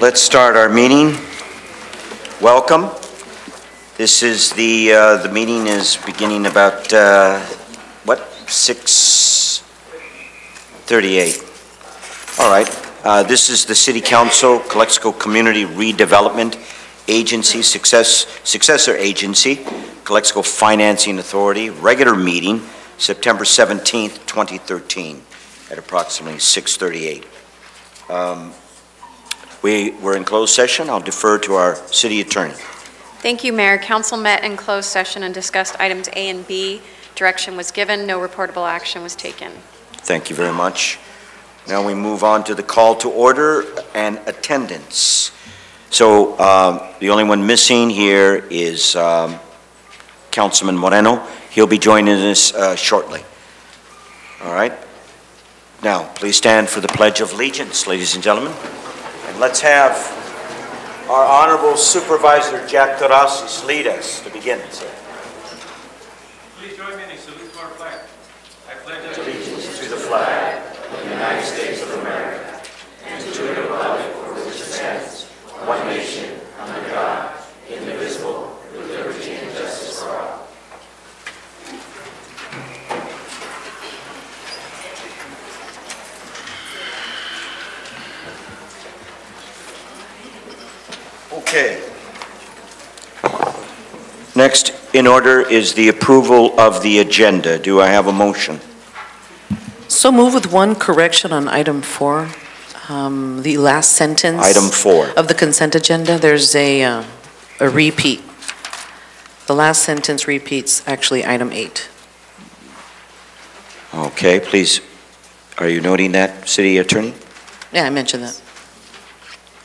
let's start our meeting. Welcome. This is the meeting is beginning about, 6:38. All right. This is the City Council, Calexico Community Redevelopment Agency, successor agency, Calexico Financing Authority, regular meeting, September 17th, 2013, at approximately 6:38. We were in closed session. I'll defer to our city attorney. Thank you, Mayor. Council met in closed session and discussed items A and B. Direction was given. No reportable action was taken. Thank you very much. Now we move on to the call to order and attendance. So the only one missing here is Councilman Moreno. He'll be joining us shortly. All right. Now, please stand for the Pledge of Allegiance, ladies and gentlemen. And let's have our Honorable Supervisor Jack Tarasis lead us to begin, sir. Please join me in a salute to our flag. I pledge Allegiance to the flag of the United States of America and to the republic for which it stands, one nation, under God, indivisible, with liberty and justice for all. Okay. Next in order is the approval of the agenda. Do I have a motion? So move with one correction on item 4, the last sentence. Item 4. Of the consent agenda, there's a repeat. The last sentence repeats actually item 8. Okay, please. Are you noting that, City Attorney? Yeah, I mentioned that.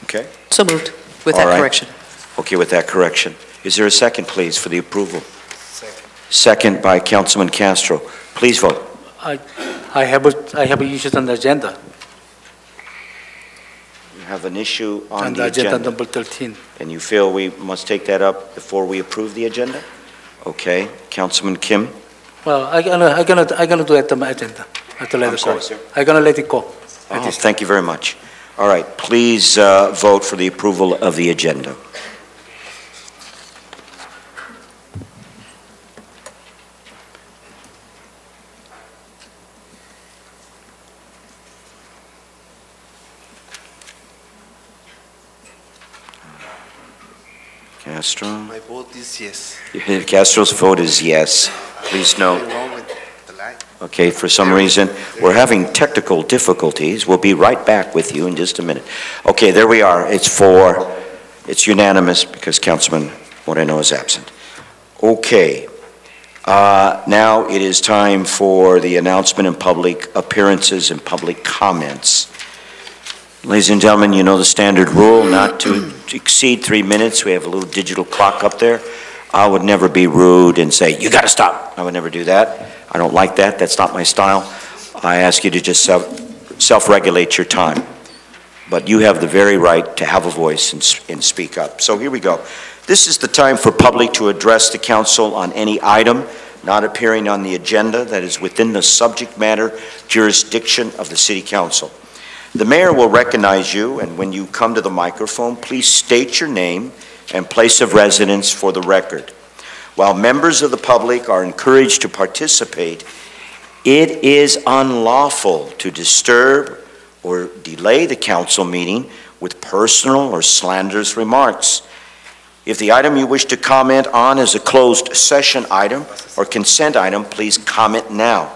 Okay. So moved with All that right. correction. Okay, with that correction. Is there a second, please, for the approval? Second by Councilman Castro. Please vote. I have issues on the agenda. You have an issue on the agenda agenda. number 13. And you feel we must take that up before we approve the agenda? Okay. Councilman Kim? Well, I'm gonna do it on my agenda. I have to let I'm it sorry, go. sir. I'm gonna let it go. Oh, thank you very much. All right. Please vote for the approval of the agenda. Castro? My vote is yes. Castro's vote is yes. Please note. Nothing wrong with the light. Okay, for some reason, we're having technical difficulties. We'll be right back with you in just a minute. Okay, there we are. It's unanimous because Councilman Moreno is absent. Okay. Now it is time for the announcement and public appearances and public comments. Ladies and gentlemen, you know the standard rule, not to exceed 3 minutes. We have a little digital clock up there. I would never be rude and say, you got to stop. I would never do that. I don't like that. That's not my style. I ask you to just self-regulate your time. But you have the very right to have a voice and speak up. So here we go. This is the time for public to address the council on any item not appearing on the agenda that is within the subject matter jurisdiction of the City Council. The mayor will recognize you, and when you come to the microphone, please state your name and place of residence for the record. While members of the public are encouraged to participate, it is unlawful to disturb or delay the council meeting with personal or slanderous remarks. If the item you wish to comment on is a closed session item or consent item, please comment now.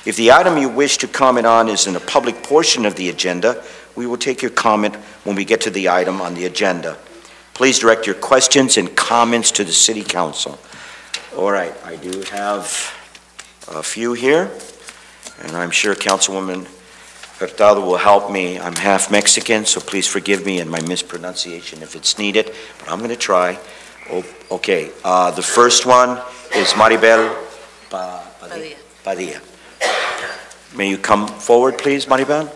If the item you wish to comment on is in a public portion of the agenda, we will take your comment when we get to the item on the agenda. Please direct your questions and comments to the City Council. All right, I do have a few here, and I'm sure Councilwoman Hurtado will help me. I'm half Mexican, so please forgive me and my mispronunciation if it's needed, but I'm going to try. Okay, the first one is Maribel Padilla. May you come forward, please, Maribel?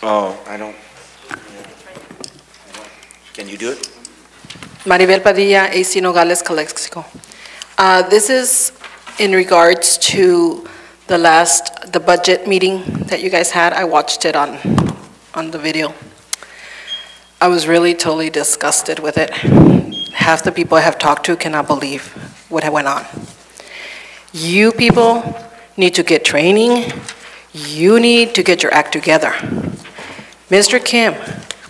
Oh, I don't. Can you do it? Maribel Padilla, AC Nogales, Calexico. This is in regards to the budget meeting that you guys had, I watched it on the video. I was really totally disgusted with it. Half the people I have talked to cannot believe what went on. You people need to get training. You need to get your act together. Mr. Kim,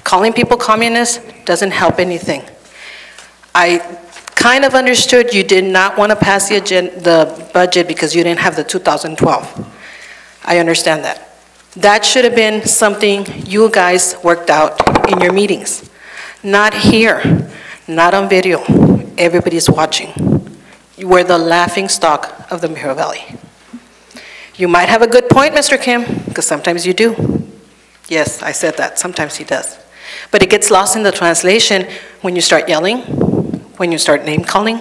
calling people communists doesn't help anything. I kind of understood you did not want to pass the budget because you didn't have the 2012. I understand that. That should have been something you guys worked out in your meetings. Not here, not on video. Everybody's watching. You were the laughing stock of the Mijo Valley. You might have a good point, Mr. Kim, because sometimes you do. Yes, I said that. Sometimes he does. But it gets lost in the translation when you start yelling, when you start name-calling.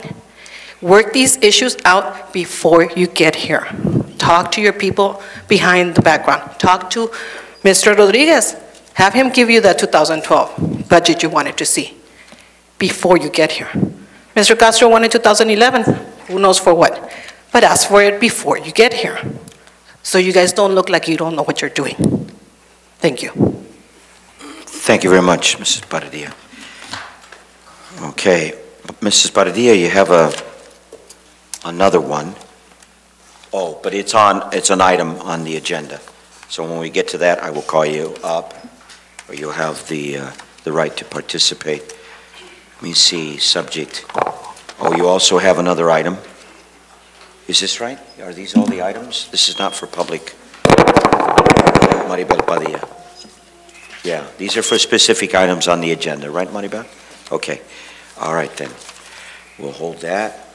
Work these issues out before you get here. Talk to your people behind the background. Talk to Mr. Rodriguez. Have him give you that 2012 budget you wanted to see before you get here. Mr. Castro wanted 2011. Who knows for what? But ask for it before you get here, so you guys don't look like you don't know what you're doing. Thank you. Thank you very much, Mrs. Paradilla. Okay, Mrs. Paradilla, you have another one. Oh, but it's an item on the agenda. So when we get to that, I will call you up, or you'll have the right to participate. Let me see, subject. Oh, you also have another item. Is this right? Are these all the items? This is not for public. Maribel Padilla. Yeah, these are for specific items on the agenda, right, Maribel? Okay. All right, then. We'll hold that.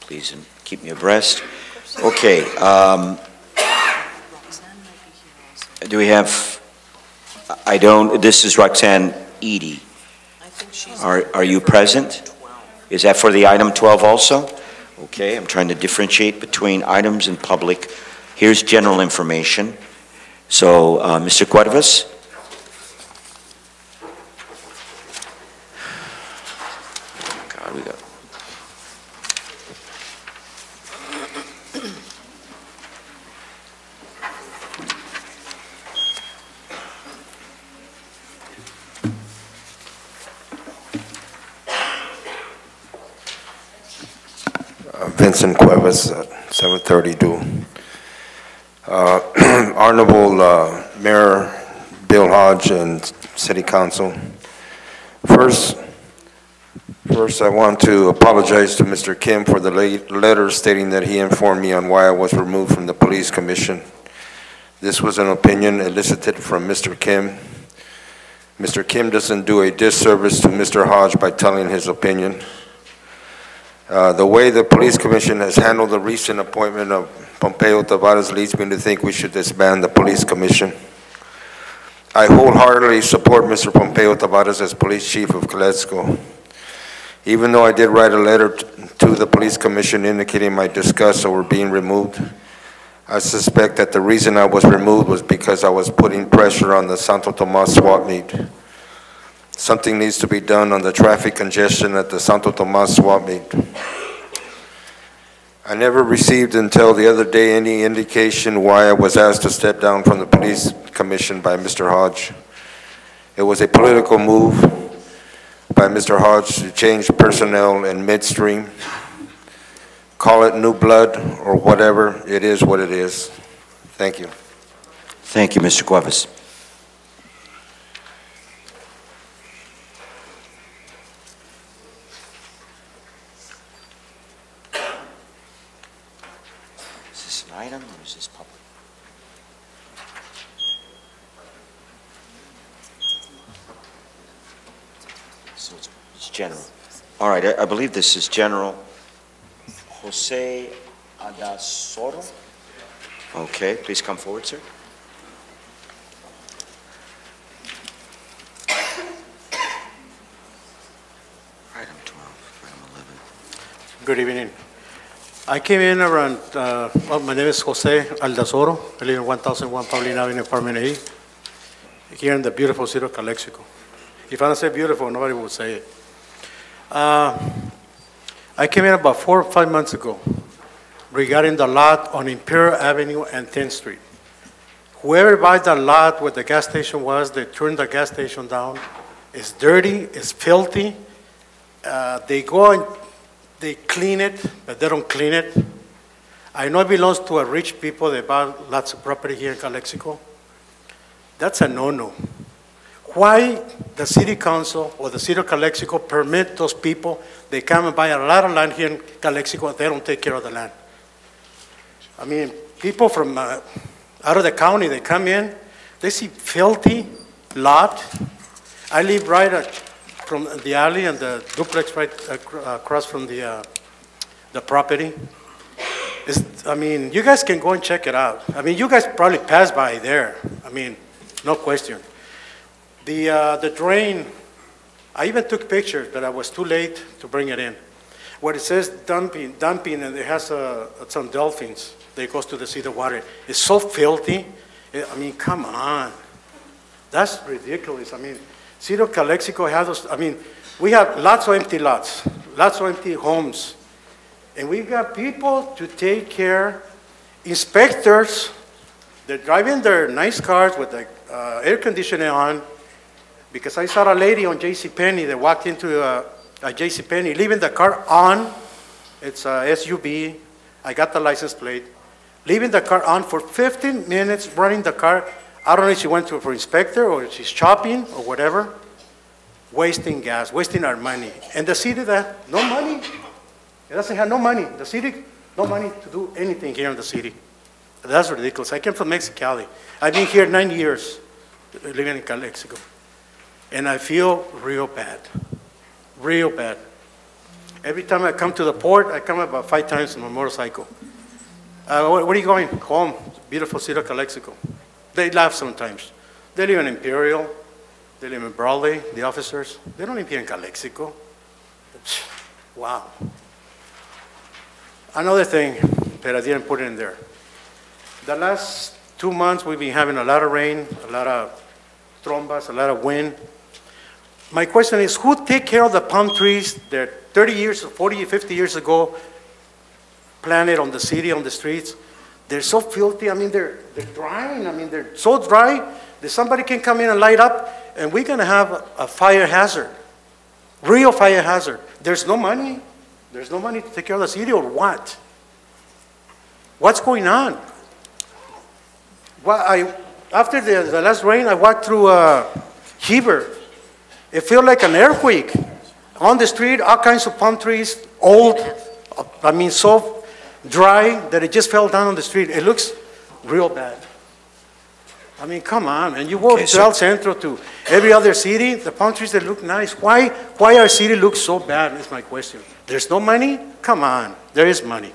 Please and keep me abreast. Okay. Do we have, this is Roxanne Edie. Are you present? Is that for the item 12 also? Okay, I'm trying to differentiate between items and public. Here's general information. So, Mr. Cuervas? God, we got... Vincent Cuevas, 732. Honorable Mayor Bill Hodge and City Council. First, I want to apologize to Mr. Kim for the letter stating that he informed me on why I was removed from the Police Commission. This was an opinion elicited from Mr. Kim. Mr. Kim doesn't do a disservice to Mr. Hodge by telling his opinion. The way the Police Commission has handled the recent appointment of Pompeo Tavares leads me to think we should disband the Police Commission. I wholeheartedly support Mr. Pompeo Tavares as Police Chief of Coletzco. Even though I did write a letter to the Police Commission indicating my disgust over being removed, I suspect that the reason I was removed was because I was putting pressure on the Santo Tomas swap meet. Something needs to be done on the traffic congestion at the Santo Tomas swap meet. I never received until the other day any indication why I was asked to step down from the Police Commission by Mr. Hodge. It was a political move by Mr. Hodge to change personnel in midstream. Call it new blood or whatever, it is what it is. Thank you. Thank you, Mr. Cuevas. Item or is this public? So it's general. All right, I believe this is General Jose Adasoro. Okay, please come forward, sir. Item 12, item 11. Good evening. I came in around, well, my name is Jose Aldazoro. I live in 1001 Paulina Avenue, apartment A, here in the beautiful city of Calexico. If I don't say beautiful, nobody would say it. I came in about 4 or 5 months ago. regarding the lot on Imperial Avenue and 10th Street. Whoever buys the lot where the gas station was, they turned the gas station down. It's dirty, it's filthy. They go and they clean it, but they don't clean it. I know it belongs to a rich people. They buy lots of property here in Calexico. That's a no-no. Why the city council or the city of Calexico permit those people, they come and buy a lot of land here in Calexico, and they don't take care of the land? I mean, people from out of the county, they come in, they see filthy lot. I live right from the alley and the duplex right across from the property. I mean, you guys can go and check it out. I mean, you guys probably pass by there. I mean, no question. The drain, I even took pictures, but I was too late to bring it in. Where it says dumping, and it has some dolphins that goes to the sea of water. It's so filthy. I mean, come on. That's ridiculous. I mean, City of Calexico has those, I mean, we have lots of empty lots, lots of empty homes. And we've got people to take care, inspectors, they're driving their nice cars with the air conditioning on, because I saw a lady on JCPenney that walked into a JCPenney, leaving the car on. It's a SUV. I got the license plate. Leaving the car on for 15 minutes, running the car. I don't know if she went for inspector or she's shopping or whatever. Wasting gas, wasting our money. And the city that, no money. It doesn't have no money. The city, no money to do anything here in the city. That's ridiculous. I came from Mexicali. I've been here 9 years, living in Calexico. And I feel real bad, real bad. Every time I come to the port, I come about 5 times on my motorcycle. Where are you going? Home, beautiful city of Calexico. They laugh sometimes. They live in Imperial, they live in Broadway, the officers. They don't live here in Calexico. Wow. Another thing that I didn't put in there. The last 2 months, we've been having a lot of rain, a lot of trombas, a lot of wind. My question is, who take care of the palm trees that 30 years, 40, 50 years ago planted on the city, on the streets? They're so filthy. I mean, they're drying. I mean, they're so dry that somebody can come in and light up, and we're going to have a fire hazard, real fire hazard. There's no money. There's no money to take care of the city, or what? What's going on? Well, after the last rain, I walked through Heber. It felt like an earthquake. On the street, all kinds of palm trees, old, I mean, so dry that it just fell down on the street. It looks real bad. I mean, come on, man. You go to El Centro, to every other city, the palm trees, they look nice. Why our city looks so bad is my question. There's no money? Come on. There is money.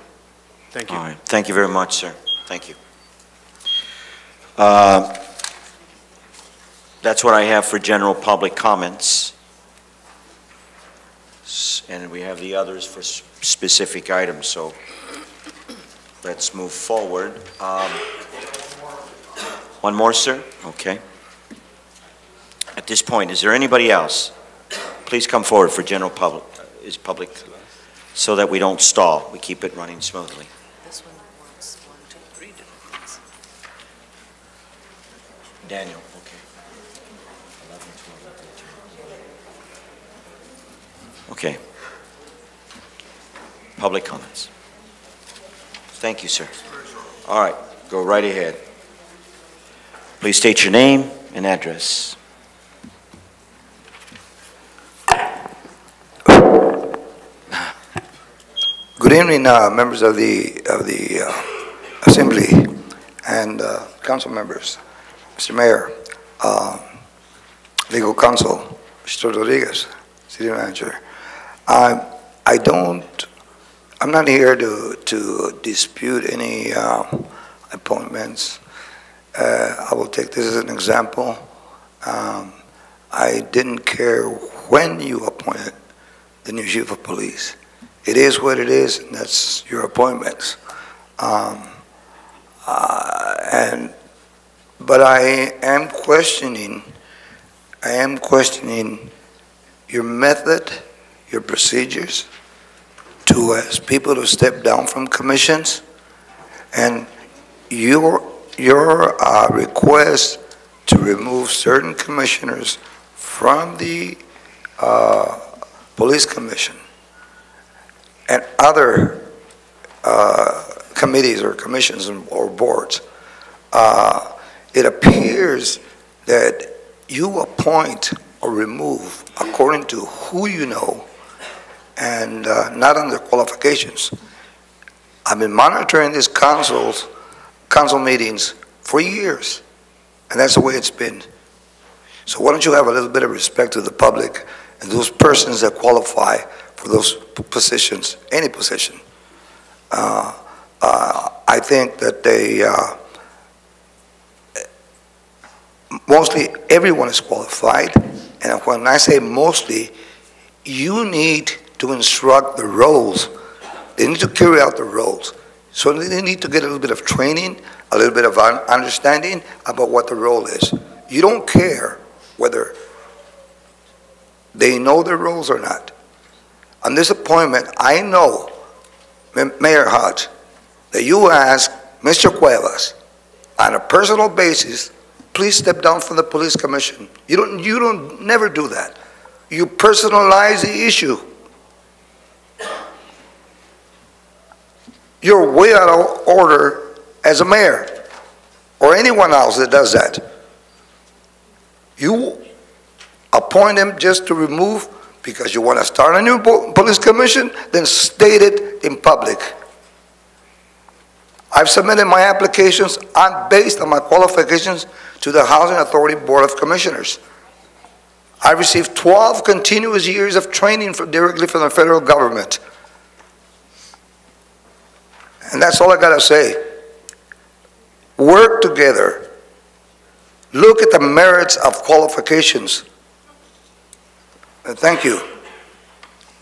Thank you. All right. Thank you very much, sir. Thank you. That's what I have for general public comments. And we have the others for specific items, so let's move forward. One more, sir? Okay. At this point, is there anybody else? Please come forward for general public, so that we don't stall. We keep it running smoothly. This one wants 1, 2, 3 different things. Daniel, okay. 11, 12, 13. Okay. Public comments. Thank you, sir. All right, go right ahead. Please state your name and address. Good evening, members of the Assembly and council members. Mr. Mayor, Legal Counsel, Mr. Rodriguez, City Manager. I'm not here to dispute any appointments. I will take this as an example. I didn't care when you appointed the new chief of police. It is what it is, and that's your appointments. But I am questioning your method, your procedures to ask people to step down from commissions And your request to remove certain commissioners from the police commission and other committees or commissions or boards, it appears that you appoint or remove according to who you know and not on their qualifications. I've been monitoring these council meetings for years, and that's the way it's been. So why don't you have a little bit of respect to the public and those persons that qualify for those positions, any position. I think that they, mostly everyone is qualified, and when I say mostly, you need to instruct the roles. They need to carry out the roles. So they need to get a little bit of training, a little bit of understanding about what the role is. You don't care whether they know their roles or not. On this appointment, I know, Mayor Hodge, that you asked Mr. Cuevas on a personal basis, please step down from the police commission. You don't never do that. You personalize the issue. You're way out of order as a mayor or anyone else that does that. You appoint him just to remove because you want to start a new police commission, then state it in public. I've submitted my applications based on my qualifications to the Housing Authority Board of Commissioners. I received 12 continuous years of training directly from the federal government. And that's all I got to say. Work together. Look at the merits of qualifications. And thank you.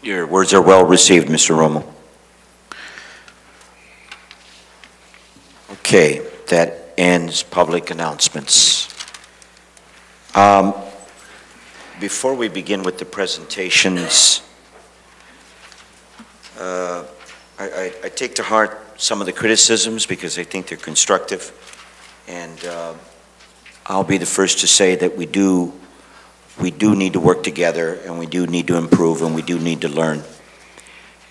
Your words are well received, Mr. Romo. Okay, that ends public announcements. Before we begin with the presentations, I take to heart some of the criticisms because I think they're constructive, and I'll be the first to say that we do need to work together, and we do need to improve, and we do need to learn.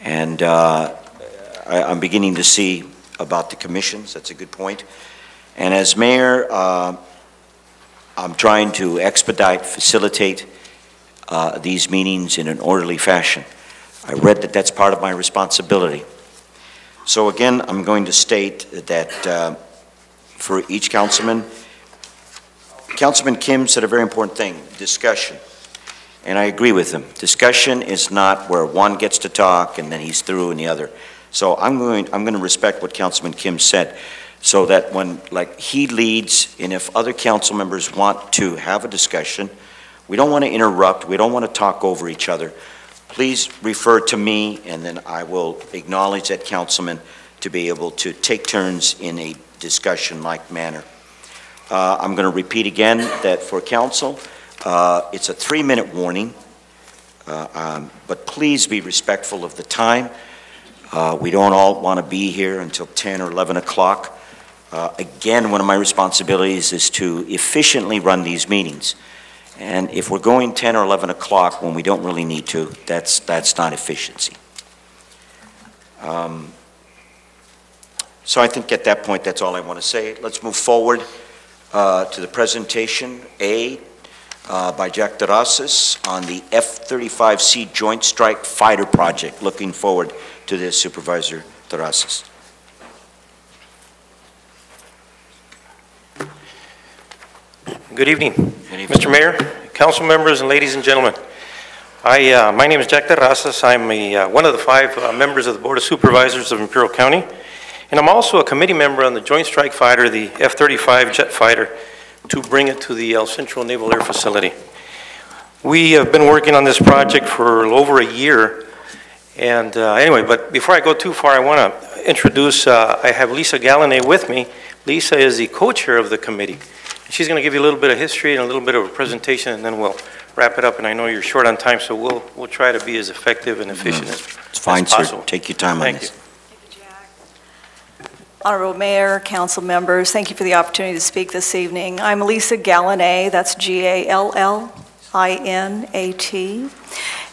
And I'm beginning to see about the commissions. That's a good point. And as mayor, I'm trying to expedite, facilitate these meetings in an orderly fashion. I read that that's part of my responsibility. So again, I'm going to state that for each councilman, Councilman Kim said a very important thing, discussion. And I agree with him. Discussion is not where one gets to talk and then he's through and the other. So I'm going to respect what Councilman Kim said, so that when, like, he leads, and if other council members want to have a discussion, we don't want to interrupt, we don't want to talk over each other. Please refer to me, and then I will acknowledge that councilman to be able to take turns in a discussion-like manner. I'm going to repeat again that for council, it's a 3-minute warning, but please be respectful of the time. We don't all want to be here until 10 or 11 o'clock. Again, one of my responsibilities is to efficiently run these meetings. And if we're going 10 or 11 o'clock when we don't really need to, that's not efficiency. So I think at that point, that's all I want to say. Let's move forward to the presentation A by Jack Terrazas on the F-35C Joint Strike Fighter Project. Looking forward to this, Supervisor Terrazas. Good evening, Mr. Mayor, council members, and ladies and gentlemen. My name is Jack Terrazas. I'm one of the 5 members of the Board of Supervisors of Imperial County, and I'm also a committee member on the Joint Strike Fighter, the F-35 jet fighter, to bring it to the El Centro Naval Air Facility. We have been working on this project for over a year, and anyway, but before I go too far, I want to introduce, I have Lisa Gallané with me. Lisa is the co-chair of the committee. She's going to give you a little bit of history and a little bit of a presentation, and then we'll wrap it up. And I know you're short on time, so we'll try to be as effective and efficient as possible. It's fine, sir. Take your time on this. Thank you. Honorable Mayor, council members, thank you for the opportunity to speak this evening. I'm Lisa Gallinat, that's Gallinat,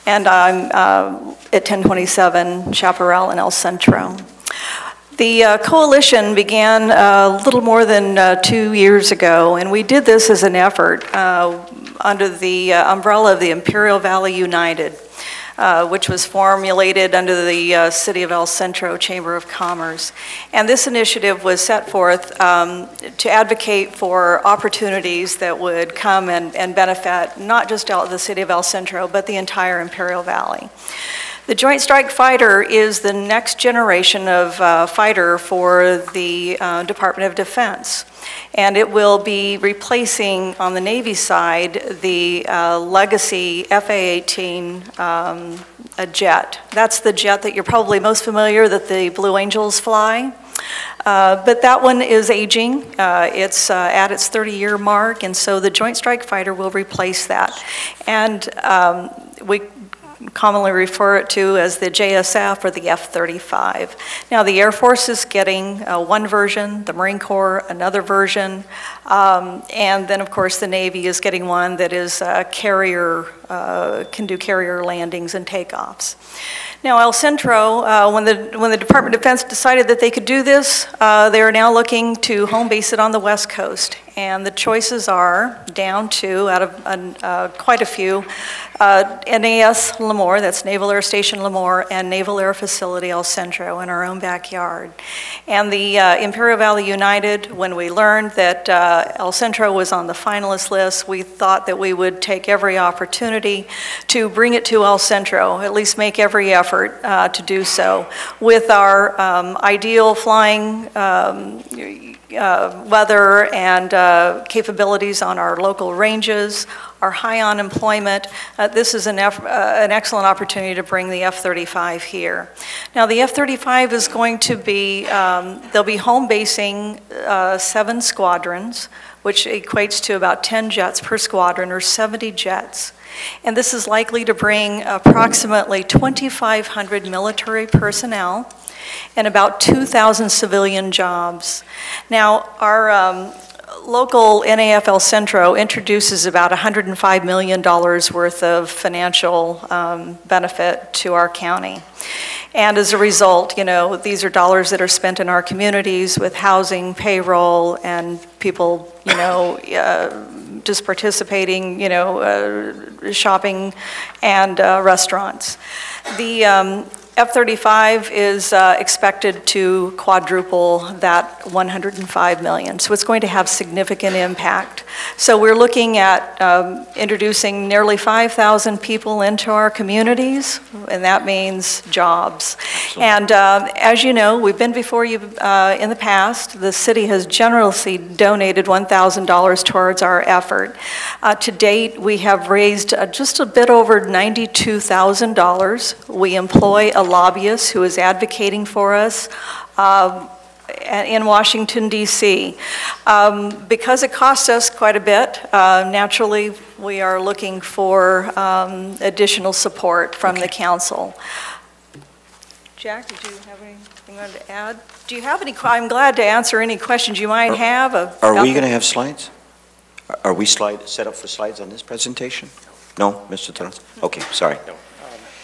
and I'm at 1027 Chaparral in El Centro. The coalition began a little more than 2 years ago, and we did this as an effort under the umbrella of the Imperial Valley United, which was formulated under the City of El Centro Chamber of Commerce. And this initiative was set forth to advocate for opportunities that would come and benefit not just the City of El Centro, but the entire Imperial Valley. The Joint Strike Fighter is the next generation of fighter for the Department of Defense. And it will be replacing, on the Navy side, the legacy FA-18 jet. That's the jet that you're probably most familiar that the Blue Angels fly. But that one is aging. It's at its 30-year mark, and so the Joint Strike Fighter will replace that. And we commonly refer it to as the JSF or the F-35. Now the Air Force is getting one version, the Marine Corps another version, and then of course the Navy is getting one that is carrier, can do carrier landings and takeoffs. Now El Centro, when the Department of Defense decided that they could do this, they are now looking to home base it on the West Coast. And the choices are down to, out of quite a few, NAS Lemoore, that's Naval Air Station Lemoore, and Naval Air Facility El Centro in our own backyard. And the Imperial Valley United, when we learned that El Centro was on the finalist list, we thought that we would take every opportunity to bring it to El Centro, at least make every effort to do so, with our ideal flying weather and capabilities on our local ranges, our high unemployment. This is an excellent opportunity to bring the F-35 here. Now the F-35 is going to be, they'll be home basing 7 squadrons, which equates to about 10 jets per squadron or 70 jets. And this is likely to bring approximately 2,500 military personnel and about 2,000 civilian jobs. Now, our local NAF El Centro introduces about $105 million worth of financial benefit to our county. And as a result, you know, these are dollars that are spent in our communities with housing, payroll, and people, you know, just participating, you know, shopping and restaurants. The F-35 is expected to quadruple that 105 million, so it's going to have significant impact. So we're looking at introducing nearly 5,000 people into our communities, and that means jobs. And as you know, we've been before you in the past. The city has generously donated $1,000 towards our effort. To date, we have raised just a bit over $92,000. We employ a lobbyist who is advocating for us in Washington, D.C. Because it costs us quite a bit, naturally, we are looking for additional support from the council. Jack, did you have anything you wanted to add? Do you have any, I'm glad to answer any questions you might have. Are we going to have slides? Are we set up for slides on this presentation? No, Mr. Terraz? Okay, sorry. No.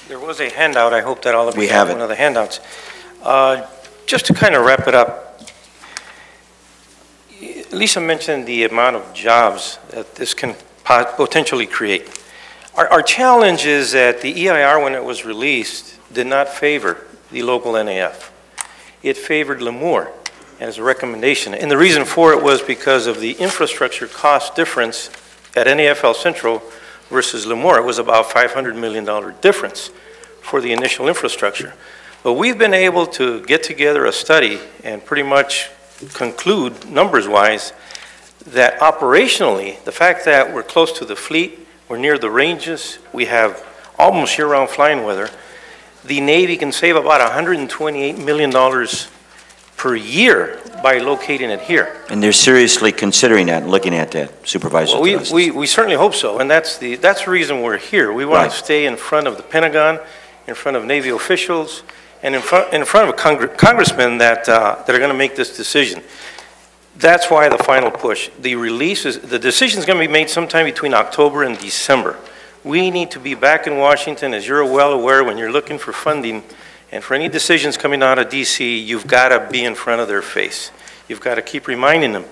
There was a handout. I hope that all of you have one of the handouts. Just to kind of wrap it up, Lisa mentioned the amount of jobs that this can potentially create. Our challenge is that the EIR, when it was released, did not favor the local NAF. It favored Lemoore as a recommendation. And the reason for it was because of the infrastructure cost difference at NAF El Centro versus Lemoore. It was about $500 million difference for the initial infrastructure. But we've been able to get together a study and pretty much conclude, numbers-wise, that operationally, the fact that we're close to the fleet, we're near the ranges, we have almost year-round flying weather, the Navy can save about $128 million per year by locating it here. And they're seriously considering that and looking at that, Supervisor. Well, we certainly hope so, and that's the reason we're here. We want to stay in front of the Pentagon, in front of Navy officials, and in front of congressmen that are going to make this decision. That's why the final push. The decision is going to be made sometime between October and December. We need to be back in Washington, as you're well aware, when you're looking for funding, and for any decisions coming out of DC, you've got to be in front of their face. You've got to keep reminding them.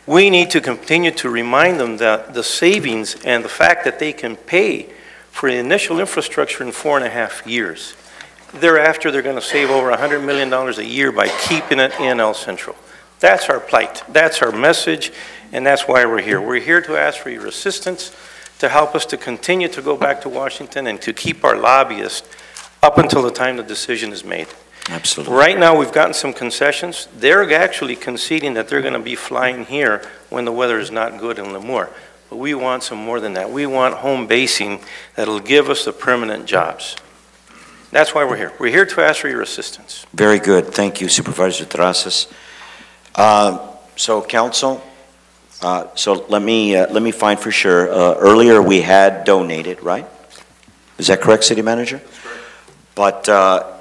We need to continue to remind them that the savings and the fact that they can pay for the initial infrastructure in 4.5 years. Thereafter, they're going to save over $100 million a year by keeping it in El Centro. That's our plight. That's our message, and that's why we're here. We're here to ask for your assistance to help us to continue to go back to Washington and to keep our lobbyists up until the time the decision is made. Absolutely. Right now, we've gotten some concessions. They're actually conceding that they're going to be flying here when the weather is not good in Lemoore. But we want some more than that. We want home basing that'll give us the permanent jobs. That's why we're here. We're here to ask for your assistance. Very good. Thank you, Supervisor Terrazas. So, Council, so let me find for sure. Earlier, we had donated, right? Is that correct, City Manager? But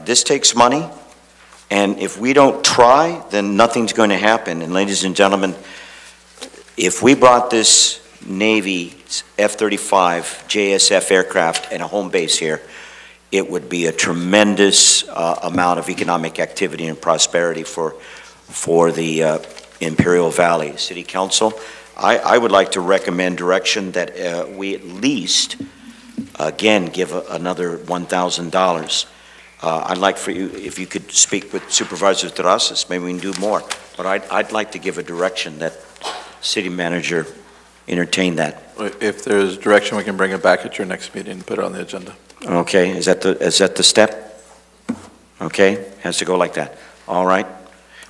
this takes money, and if we don't try, then nothing's going to happen. And ladies and gentlemen, if we brought this Navy F-35 JSF aircraft and a home base here, it would be a tremendous amount of economic activity and prosperity for the Imperial Valley. City Council, I would like to recommend direction that we at least again give another $1,000. I'd like for you, if you could speak with Supervisor Terrazas, maybe we can do more. But I'd like to give a direction that City Manager entertain that. If there's direction, we can bring it back at your next meeting and put it on the agenda. Okay, is that the step? Okay, has to go like that. All right.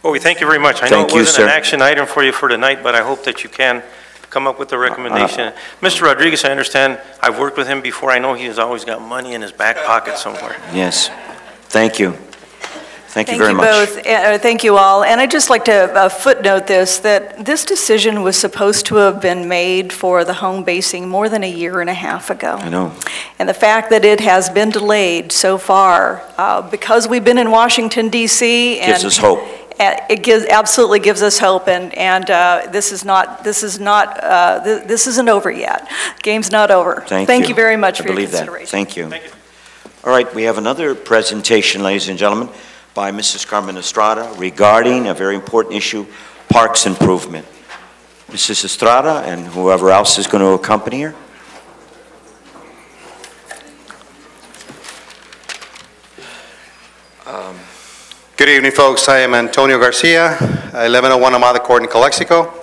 Well, we thank you very much. I know it wasn't an action item for you for tonight, but I hope that you can come up with a recommendation. Mr. Rodriguez, I understand, I've worked with him before. I know he has always got money in his back pocket somewhere. Yes. Thank you. Thank you very much. Thank you both. Thank you all. And I'd just like to footnote this, that this decision was supposed to have been made for the home basing more than 1.5 years ago. I know. And the fact that it has been delayed so far, because we've been in Washington, D.C. Gives us hope. It absolutely gives us hope, and this isn't over yet. Game's not over. Thank you very much for your consideration. Thank you. All right, we have another presentation, ladies and gentlemen, by Mrs. Carmen Estrada regarding a very important issue, parks improvement. Mrs. Estrada and whoever else is going to accompany her. Good evening, folks. I am Antonio Garcia, 1101 Amada Court in Calexico.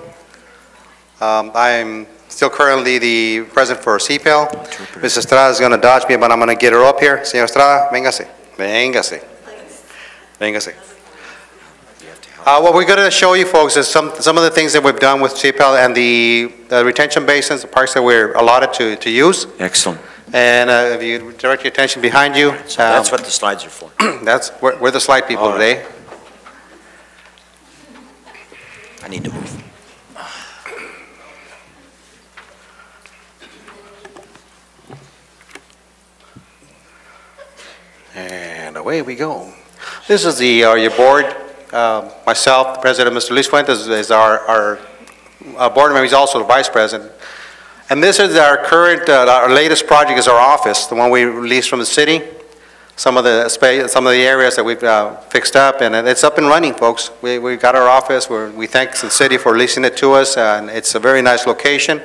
I am still currently the president for CPEL. Ms. Estrada is going to dodge me, but I'm going to get her up here. Señor Estrada, véngase. Véngase. Véngase. What we're going to show you, folks, is some of the things that we've done with CPEL and the retention basins, the parks that we're allotted to use. Excellent. And if you direct your attention behind you. So that's what the slides are for. We're the slide people today. I need to move. And away we go. This is your board. Myself, the president, Mr. Luis Fuentes, is our board member. He's also the vice president. And this is our current, our latest project is our office, the one we released from the city. Some of the areas that we've fixed up, and it's up and running, folks. We got our office. We thank the city for leasing it to us, and it's a very nice location.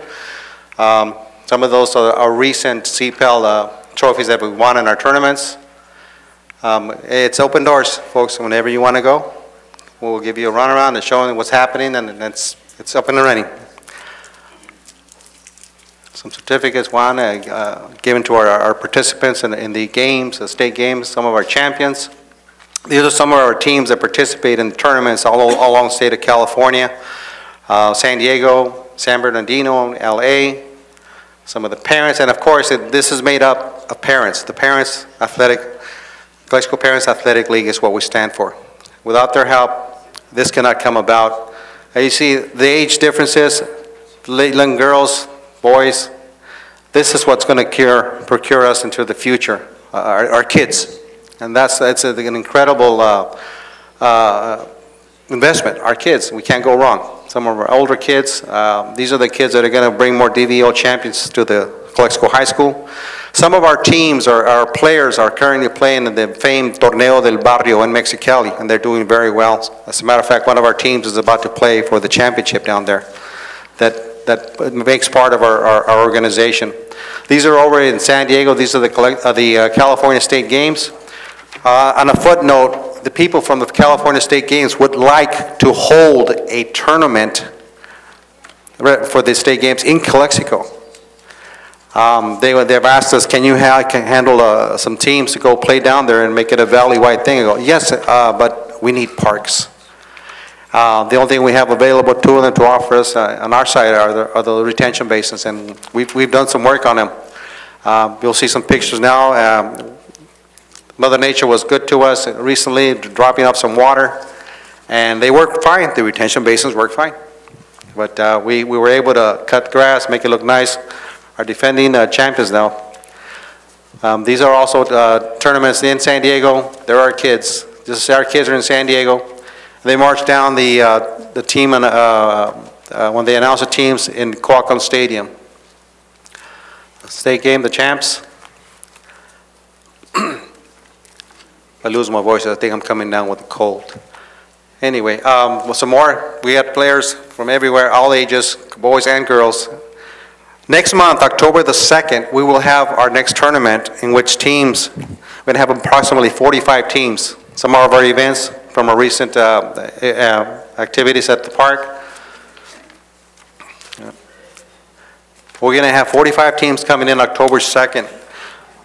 Some of those are recent CPEL trophies that we won in our tournaments. It's open doors, folks. Whenever you want to go, we'll give you a run around and show you what's happening, and it's up and running. Some certificates given to our participants in the games, the state games, some of our champions. These are some of our teams that participate in tournaments all along the state of California, San Diego, San Bernardino, LA, some of the parents, and of course this is made up of parents. The Parents Athletic, Calexico Parents Athletic League is what we stand for. Without their help, this cannot come about. You see the age differences, young girls, boys, this is what's going to procure us into the future, our kids. And that's an incredible investment. Our kids, we can't go wrong. Some of our older kids, these are the kids that are going to bring more DVO champions to the Calexico High School. Some of our teams, our players are currently playing in the famed Torneo del Barrio in Mexicali, and they're doing very well. As a matter of fact, one of our teams is about to play for the championship down there. That makes part of our organization. These are over in San Diego. These are the California State Games. On a footnote, the people from the California State Games would like to hold a tournament for the State Games in Calexico. They've asked us, can you handle some teams to go play down there and make it a valley-wide thing? I go, yes, but we need parks. The only thing we have available to them to offer us on our side are the retention basins, and we've done some work on them. You'll see some pictures now. Mother Nature was good to us recently, dropping off some water, and they work fine. The retention basins work fine. But we were able to cut grass, make it look nice. Our defending champions now. These are also tournaments in San Diego. There are kids. Our kids are in San Diego. They marched down the team when they announced the teams in Qualcomm Stadium. State game, the champs. I lose my voice. I think I'm coming down with a cold. Anyway, some more. We had players from everywhere, all ages, boys and girls. Next month, October the 2nd, we will have our next tournament in which teams, we're going to have approximately 45 teams. Some of our events from our recent activities at the park. We're going to have 45 teams coming in October 2nd.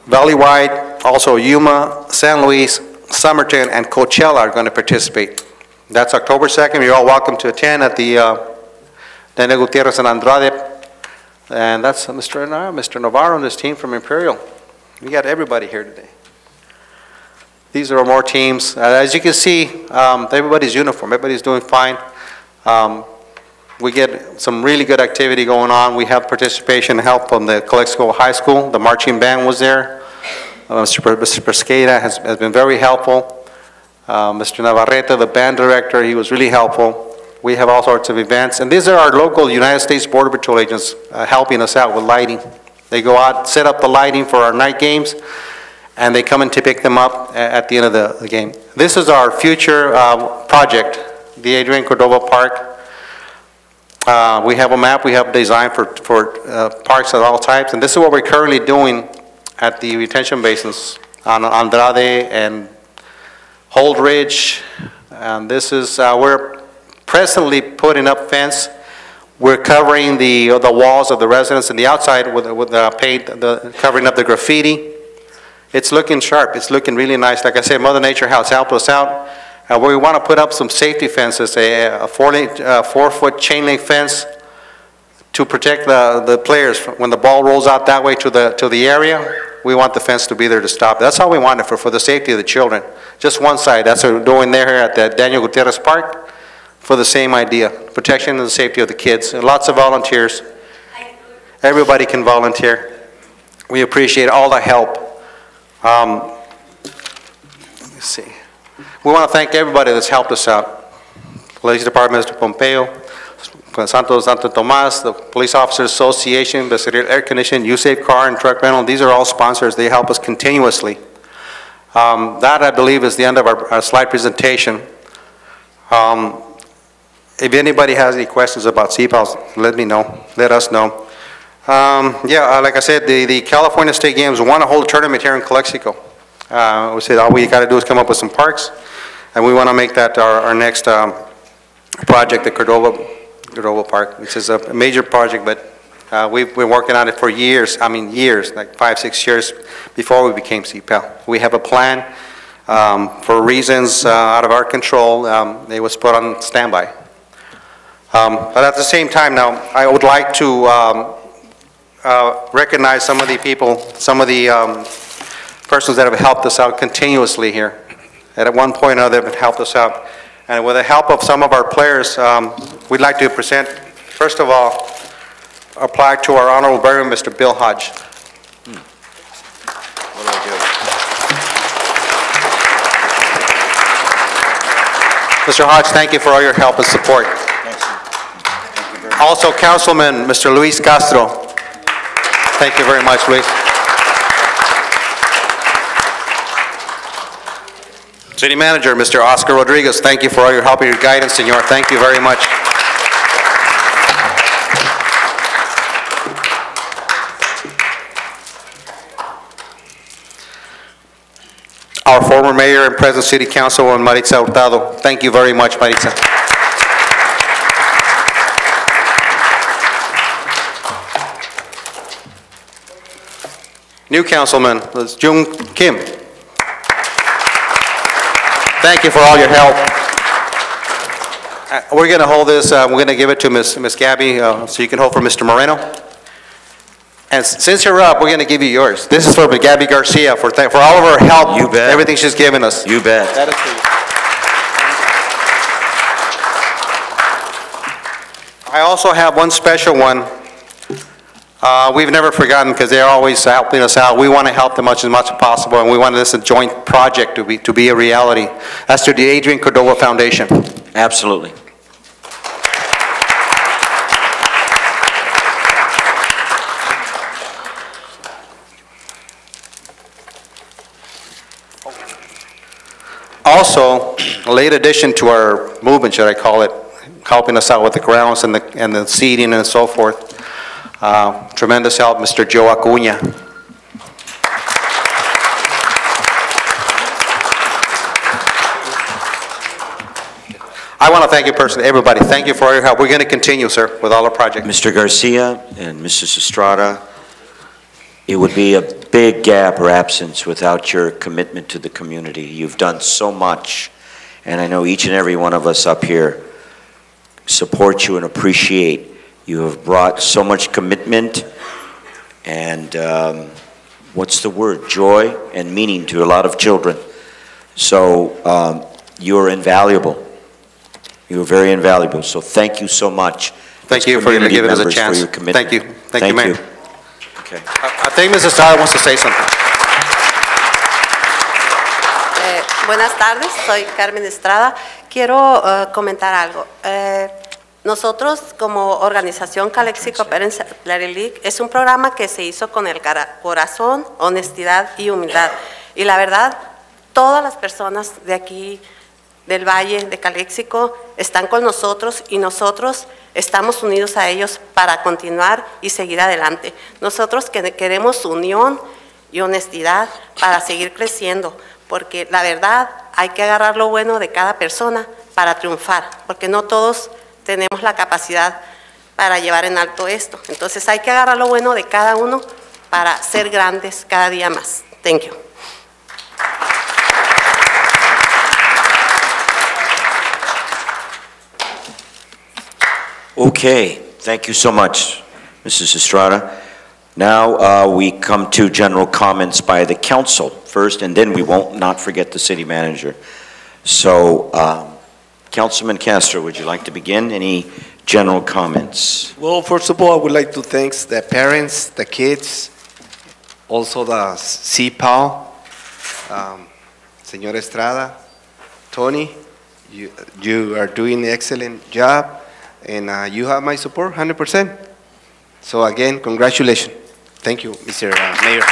Valley-wide, also Yuma, San Luis, Somerton, and Coachella are going to participate. That's October 2nd. You're all welcome to attend at the Daniel Gutierrez and Andrade. And that's Mr. Navarro and his team from Imperial. We got everybody here today. These are more teams. As you can see, everybody's uniform. Everybody's doing fine. We get some really good activity going on. We have participation and help from the Calexico High School. The marching band was there. Mr. Pesqueira has been very helpful. Mr. Navarrete, the band director, he was really helpful. We have all sorts of events. And these are our local United States Border Patrol agents helping us out with lighting. They go out, set up the lighting for our night games, and they come in to pick them up at the end of the game. This is our future project, the Adrian Cordova Park. We have a map, we have design for parks of all types, and this is what we're currently doing at the retention basins on Andrade and Hold Ridge. And this is, we're presently putting up fence. We're covering the walls of the residents and the outside with paint, covering up the graffiti. It's looking sharp. It's looking really nice. Like I said, Mother Nature has helped us out. We want to put up some safety fences, a 4-foot chain link fence to protect the players when the ball rolls out that way to the area. We want the fence to be there to stop. That's all we want it for the safety of the children. Just one side. That's what we're doing there at the Daniel Gutierrez Park for the same idea, protection and the safety of the kids. And lots of volunteers. Everybody can volunteer. We appreciate all the help. Let's see. We want to thank everybody that's helped us out. Police Department, Mr. Pompeo, Santo Tomas, the Police Officers Association, the Air Conditioning, U-Safe Car and Truck Rental. These are all sponsors. They help us continuously. That, I believe, is the end of our slide presentation. If anybody has any questions about CPALs, let me know. Let us know. Like I said, the California State Games want to hold a tournament here in Calexico. We said all we got to do is come up with some parks, and we want to make that our next project, the Cordova Park, which is a major project, but we've been working on it for years, like 5-6 years before we became CPAL. We have a plan. For reasons out of our control, it was put on standby. But at the same time now, I would like to recognize some of the people, some of the persons that have helped us out continuously here. At one point or another, have helped us out. And with the help of some of our players, we'd like to present, first of all, a plaque to our honorable burial, Mr. Bill Hodge. What do I do? Mr. Hodge, thank you for all your help and support. Also, Councilman, Mr. Luis Castro. Thank you very much, Luis. City Manager, Mr. Oscar Rodriguez, thank you for all your help and your guidance, Senor. Thank you very much. Our former Mayor and present City Councilwoman, Maritza Hurtado. Thank you very much, Maritza. New Councilman, Jung Kim. Thank you for all your help. We're going to hold this, we're going to give it to Miss Gabby, so you can hold for Mr. Moreno. And since you're up, we're going to give you yours. This is for Gabby Garcia for all of her help. You bet. Everything she's given us. You bet. That is for you. I also have one special one. We've never forgotten because they're always helping us out. We want to help them as much as possible, and we want this a joint project to be a reality. That's to the Adrian Cordova Foundation. Absolutely. Also, a late addition to our movement, should I call it, helping us out with the grounds and the seeding and so forth. Tremendous help, Mr. Joe Acuna. I want to thank you personally, everybody. Thank you for all your help. We're going to continue, sir, with all our projects. Mr. Garcia and Mrs. Estrada, it would be a big gap or absence without your commitment to the community. You've done so much, and I know each and every one of us up here support you and appreciate. You have brought so much commitment and, what's the word, joy and meaning to a lot of children. So you're invaluable. You're very invaluable. So thank you so much. Thank you for giving us a chance. For your commitment. Thank you. Thank you, Mayor. Okay. I think Mrs. Estrada wants to say something. Buenas tardes, soy Carmen Estrada. Quiero comentar algo. Nosotros como organización Calexico Parents Athletic League es un programa que se hizo con el corazón, honestidad y humildad. Y la verdad, todas las personas de aquí, del Valle, de Calexico, están con nosotros y nosotros estamos unidos a ellos para continuar y seguir adelante. Nosotros queremos unión y honestidad para seguir creciendo, porque la verdad hay que agarrar lo bueno de cada persona para triunfar, porque no todos tenemos la capacidad para llevar en alto esto. Entonces hay que agarrar lo bueno de cada uno para ser grandes cada día más. Thank you. Okay, thank you so much, Mrs. Estrada. Now we come to general comments by the council first, and then we won't not forget the city manager. So, Councilman Castro, would you like to begin? Any general comments? Well, first of all, I would like to thank the parents, the kids, also the CPAL, Señor Estrada, Tony, you are doing an excellent job, and you have my support 100%. So again, congratulations. Thank you, Mr. Mayor.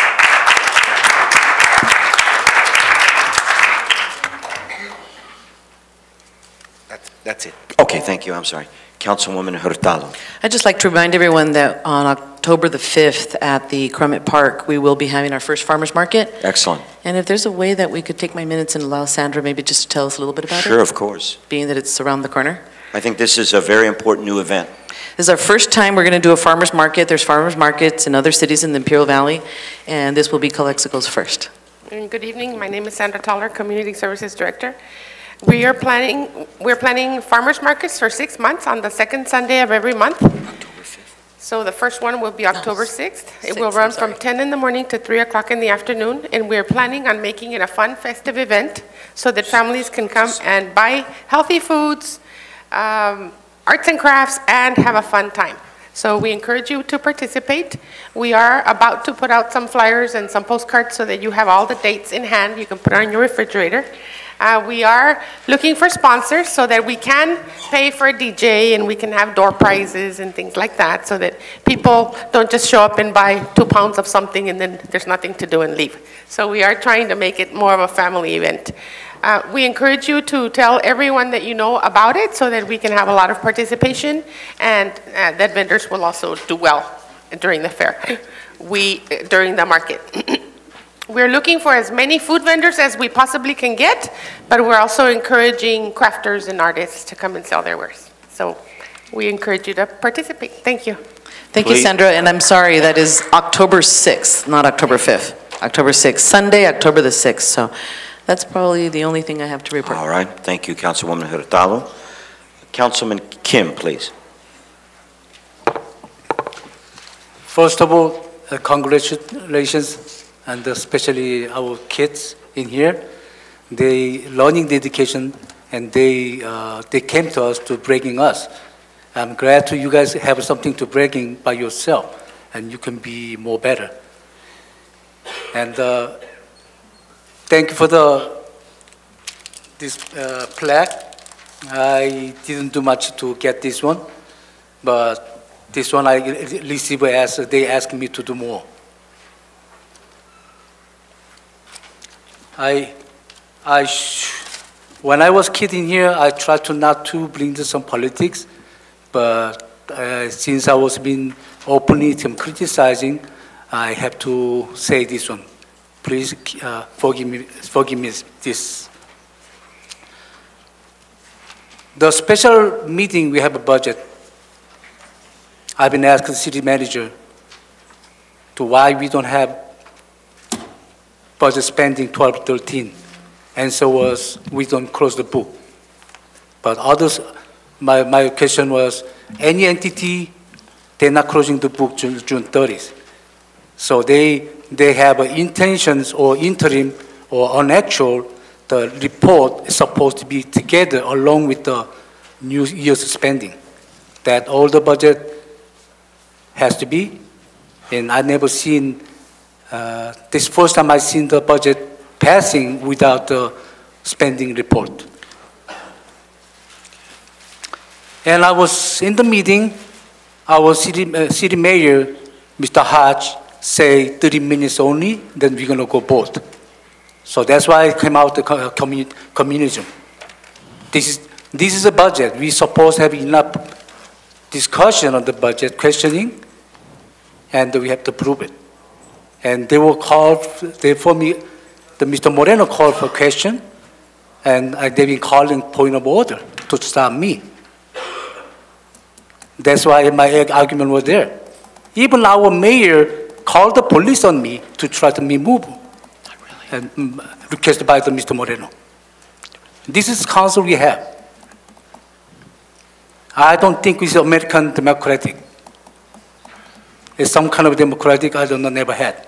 That's it. Okay, thank you. I'm sorry. Councilwoman Hurtado. I'd just like to remind everyone that on October the 5th at the Crummett Park, we will be having our first farmers market. Excellent. And if there's a way that we could take my minutes and allow Sandra maybe just to tell us a little bit about it? Sure, of course. Being that it's around the corner. I think this is a very important new event. This is our first time we're going to do a farmers market. There's farmers markets in other cities in the Imperial Valley, and this will be Calexico's first. Good evening. My name is Sandra Toller, Community Services Director. We're planning farmers markets for 6 months on the second Sunday of every month. October 5th. So the first one will be October 6th. It will run from 10 in the morning to 3 o'clock in the afternoon, and we're planning on making it a fun, festive event so that families can come and buy healthy foods, arts and crafts, and have a fun time. So we encourage you to participate. We are about to put out some flyers and some postcards so that you have all the dates in hand. You can put it on your refrigerator. We are looking for sponsors so that we can pay for a DJ and we can have door prizes and things like that so that people don't just show up and buy 2 pounds of something and then there's nothing to do and leave. So we are trying to make it more of a family event. We encourage you to tell everyone that you know about it so that we can have a lot of participation and that vendors will also do well during the fair, during the market. We're looking for as many food vendors as we possibly can get, but we're also encouraging crafters and artists to come and sell their wares. So we encourage you to participate. Thank you. Thank you, Sandra, and I'm sorry, that is October 6th, not October 5th. October 6th, Sunday, October the 6th. So that's probably the only thing I have to report. All right, thank you, Councilwoman Hurtado. Councilman Kim, please. First of all, congratulations, and especially our kids in here. They learning the education, and they came to us to bragging us. I'm glad you guys have something to bragging by yourself, and you can be more better. And thank you for this plaque. I didn't do much to get this one, but this one I received as they asked me to do more. When I was kid in here, I tried to not to bring to some politics, but since I was being openly criticizing, I have to say this one. Please forgive me this. The special meeting, we have a budget. I've been asking the city manager to why we don't have budget spending 12-13. Answer was, we don't close the book. But others, my question was, any entity, they're not closing the book June 30th. So they have intentions or interim or unactual, the report is supposed to be together along with the new year's spending. That all the budget has to be, and I never seen, this first time I seen the budget passing without the spending report. And I was in the meeting, our city mayor, Mr. Hodge, say 30 minutes only, then we're gonna go both. So that's why I came out to communism. This is a budget. We supposed to have enough discussion on the budget, questioning, and we have to prove it. And they will call, for me, Mr. Moreno called for question, and they've been calling point of order to stop me. That's why my argument was there. Even our mayor called the police on me to try to me move, and requested by Mr. Moreno. This is council we have. I don't think it's American democratic. It's some kind of democratic I don't know, never had.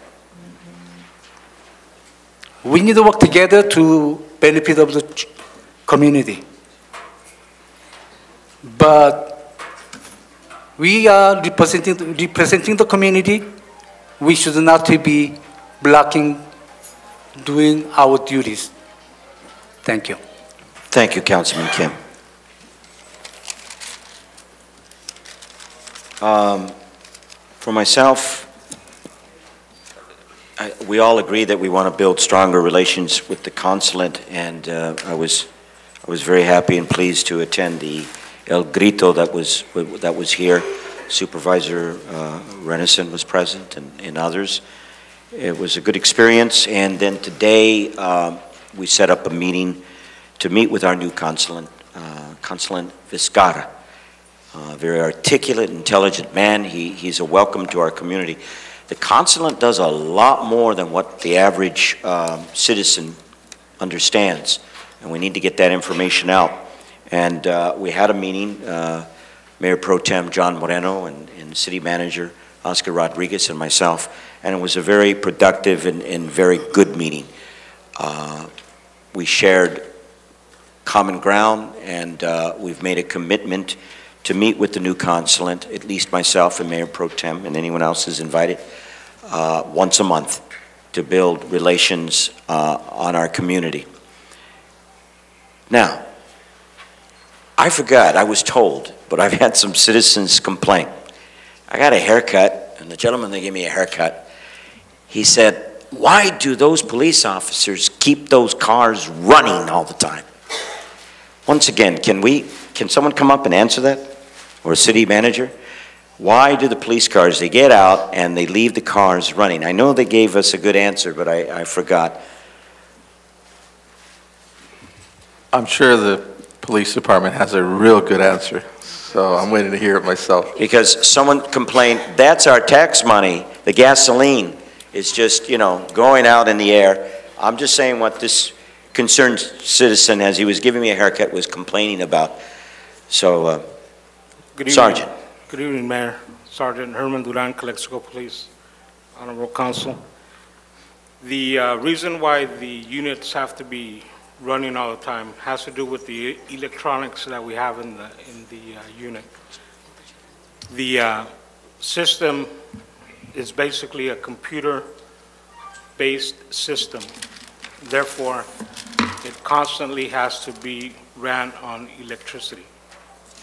We need to work together to benefit of the community. But we are representing the community. We should not be blocking doing our duties. Thank you. Thank you, Councilman Kim. For myself, we all agree that we want to build stronger relations with the consulate, and I was very happy and pleased to attend the El Grito that was here. Supervisor Renison was present, and others. It was a good experience, and then today we set up a meeting to meet with our new consulate, Consulate Vizcarra. Very articulate, intelligent man. He's a welcome to our community. The consulate does a lot more than what the average citizen understands, and we need to get that information out. And we had a meeting, Mayor Pro Tem John Moreno and City Manager Oscar Rodriguez and myself, and it was a very productive and very good meeting. We shared common ground, and we've made a commitment to meet with the new consulate, at least myself and Mayor Pro Tem and anyone else is invited, once a month to build relations on our community. Now, I forgot, I was told, but I've had some citizens complain. I got a haircut, and the gentleman that gave me a haircut, he said, why do those police officers keep those cars running all the time? Once again, can someone come up and answer that? Or a city manager? Why do the police cars, they get out and they leave the cars running? I know they gave us a good answer, but I forgot. I'm sure the police department has a real good answer, so I'm waiting to hear it myself. Because someone complained, that's our tax money, the gasoline is just, you know, going out in the air. I'm just saying what this concerned citizen, as he was giving me a haircut, was complaining about. So, Good evening. Sergeant. Good evening, Mayor. Sergeant Herman Duran, Calexico Police, Honorable Council. The reason why the units have to be running all the time has to do with the electronics that we have in the unit. The system is basically a computer-based system. Therefore, it constantly has to be ran on electricity.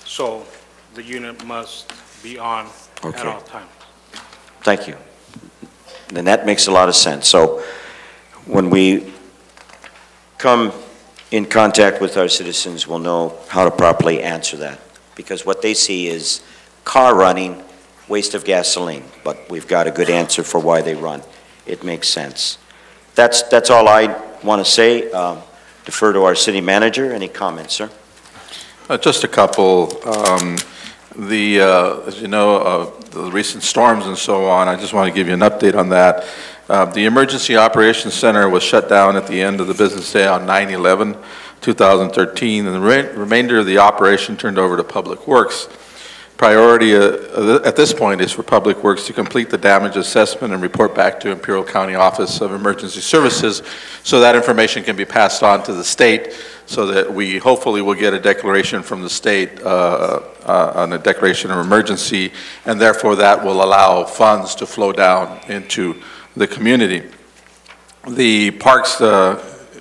So the unit must be on at all times. Thank you. And that makes a lot of sense. So when we come in contact with our citizens, we'll know how to properly answer that. Because what they see is car running, waste of gasoline, but we've got a good answer for why they run. It makes sense. That's all I want to say. Defer to our city manager. Any comments, sir? Just a couple. As you know, the recent storms and so on, I just want to give you an update on that. The Emergency Operations Center was shut down at the end of the business day on 9/11/2013, and the remainder of the operation turned over to Public Works. Priority at this point is for Public Works to complete the damage assessment and report back to Imperial County Office of Emergency Services so that information can be passed on to the state so that we hopefully will get a declaration from the state on a declaration of emergency, and therefore that will allow funds to flow down into the community. The parks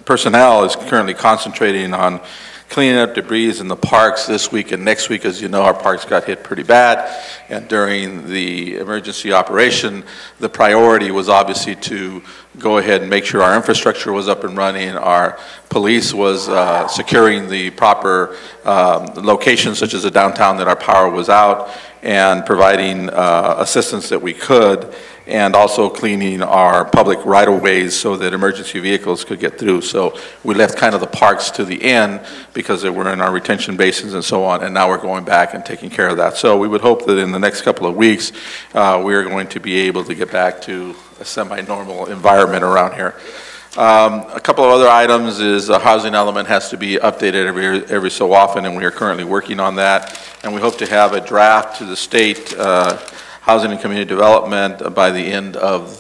personnel is currently concentrating on cleaning up debris in the parks this week and next week. As you know, our parks got hit pretty bad, and during the emergency operation, the priority was obviously to go ahead and make sure our infrastructure was up and running. Our police was securing the proper locations, such as the downtown, that our power was out, and providing assistance that we could, and also cleaning our public right-of-ways so that emergency vehicles could get through. So we left kind of the parks to the end because they were in our retention basins and so on, and now we're going back and taking care of that. So we would hope that in the next couple of weeks, we're going to be able to get back to a semi-normal environment around here. A couple of other items is the housing element has to be updated every so often, and we are currently working on that. And we hope to have a draft to the state Housing and Community Development by the end of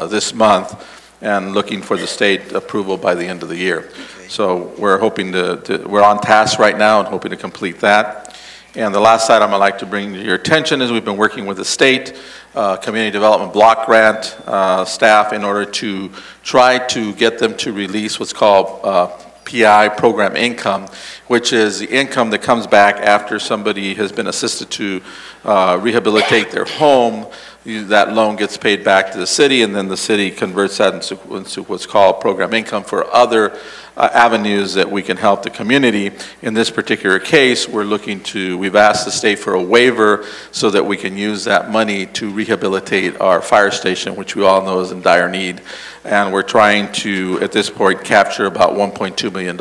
this month, and looking for the state approval by the end of the year. Okay. So we're hoping we're on task right now and hoping to complete that. And the last item I'd like to bring to your attention is we've been working with the state Community Development Block Grant staff in order to try to get them to release what's called PI, program income, which is the income that comes back after somebody has been assisted to rehabilitate their home. That loan gets paid back to the city, and then the city converts that into what's called program income for other avenues that we can help the community. In this particular case, we've asked the state for a waiver so that we can use that money to rehabilitate our fire station, which we all know is in dire need. And we're trying to, at this point, capture about $1.2 million.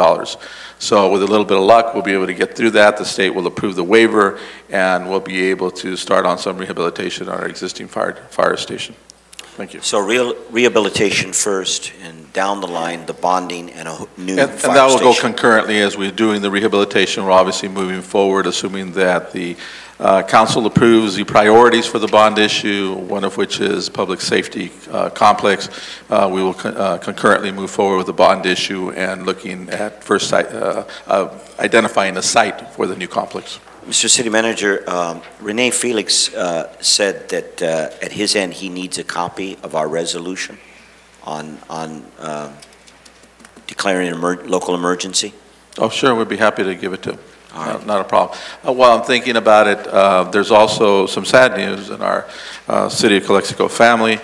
So with a little bit of luck, we'll be able to get through that. The state will approve the waiver, and we'll be able to start on some rehabilitation on our existing fire station. Thank you. So rehabilitation first, and down the line, the bonding and a new fire station. And that will go concurrently as we're doing the rehabilitation. We're obviously moving forward, assuming that the council approves the priorities for the bond issue, one of which is public safety complex. We will concurrently move forward with the bond issue and looking at first identifying a site for the new complex. Mr. City Manager, Rene Felix said that at his end he needs a copy of our resolution on declaring a local emergency. Oh, sure, we'd be happy to give it to him. Not a problem. While I'm thinking about it, there's also some sad news in our City of Calexico family.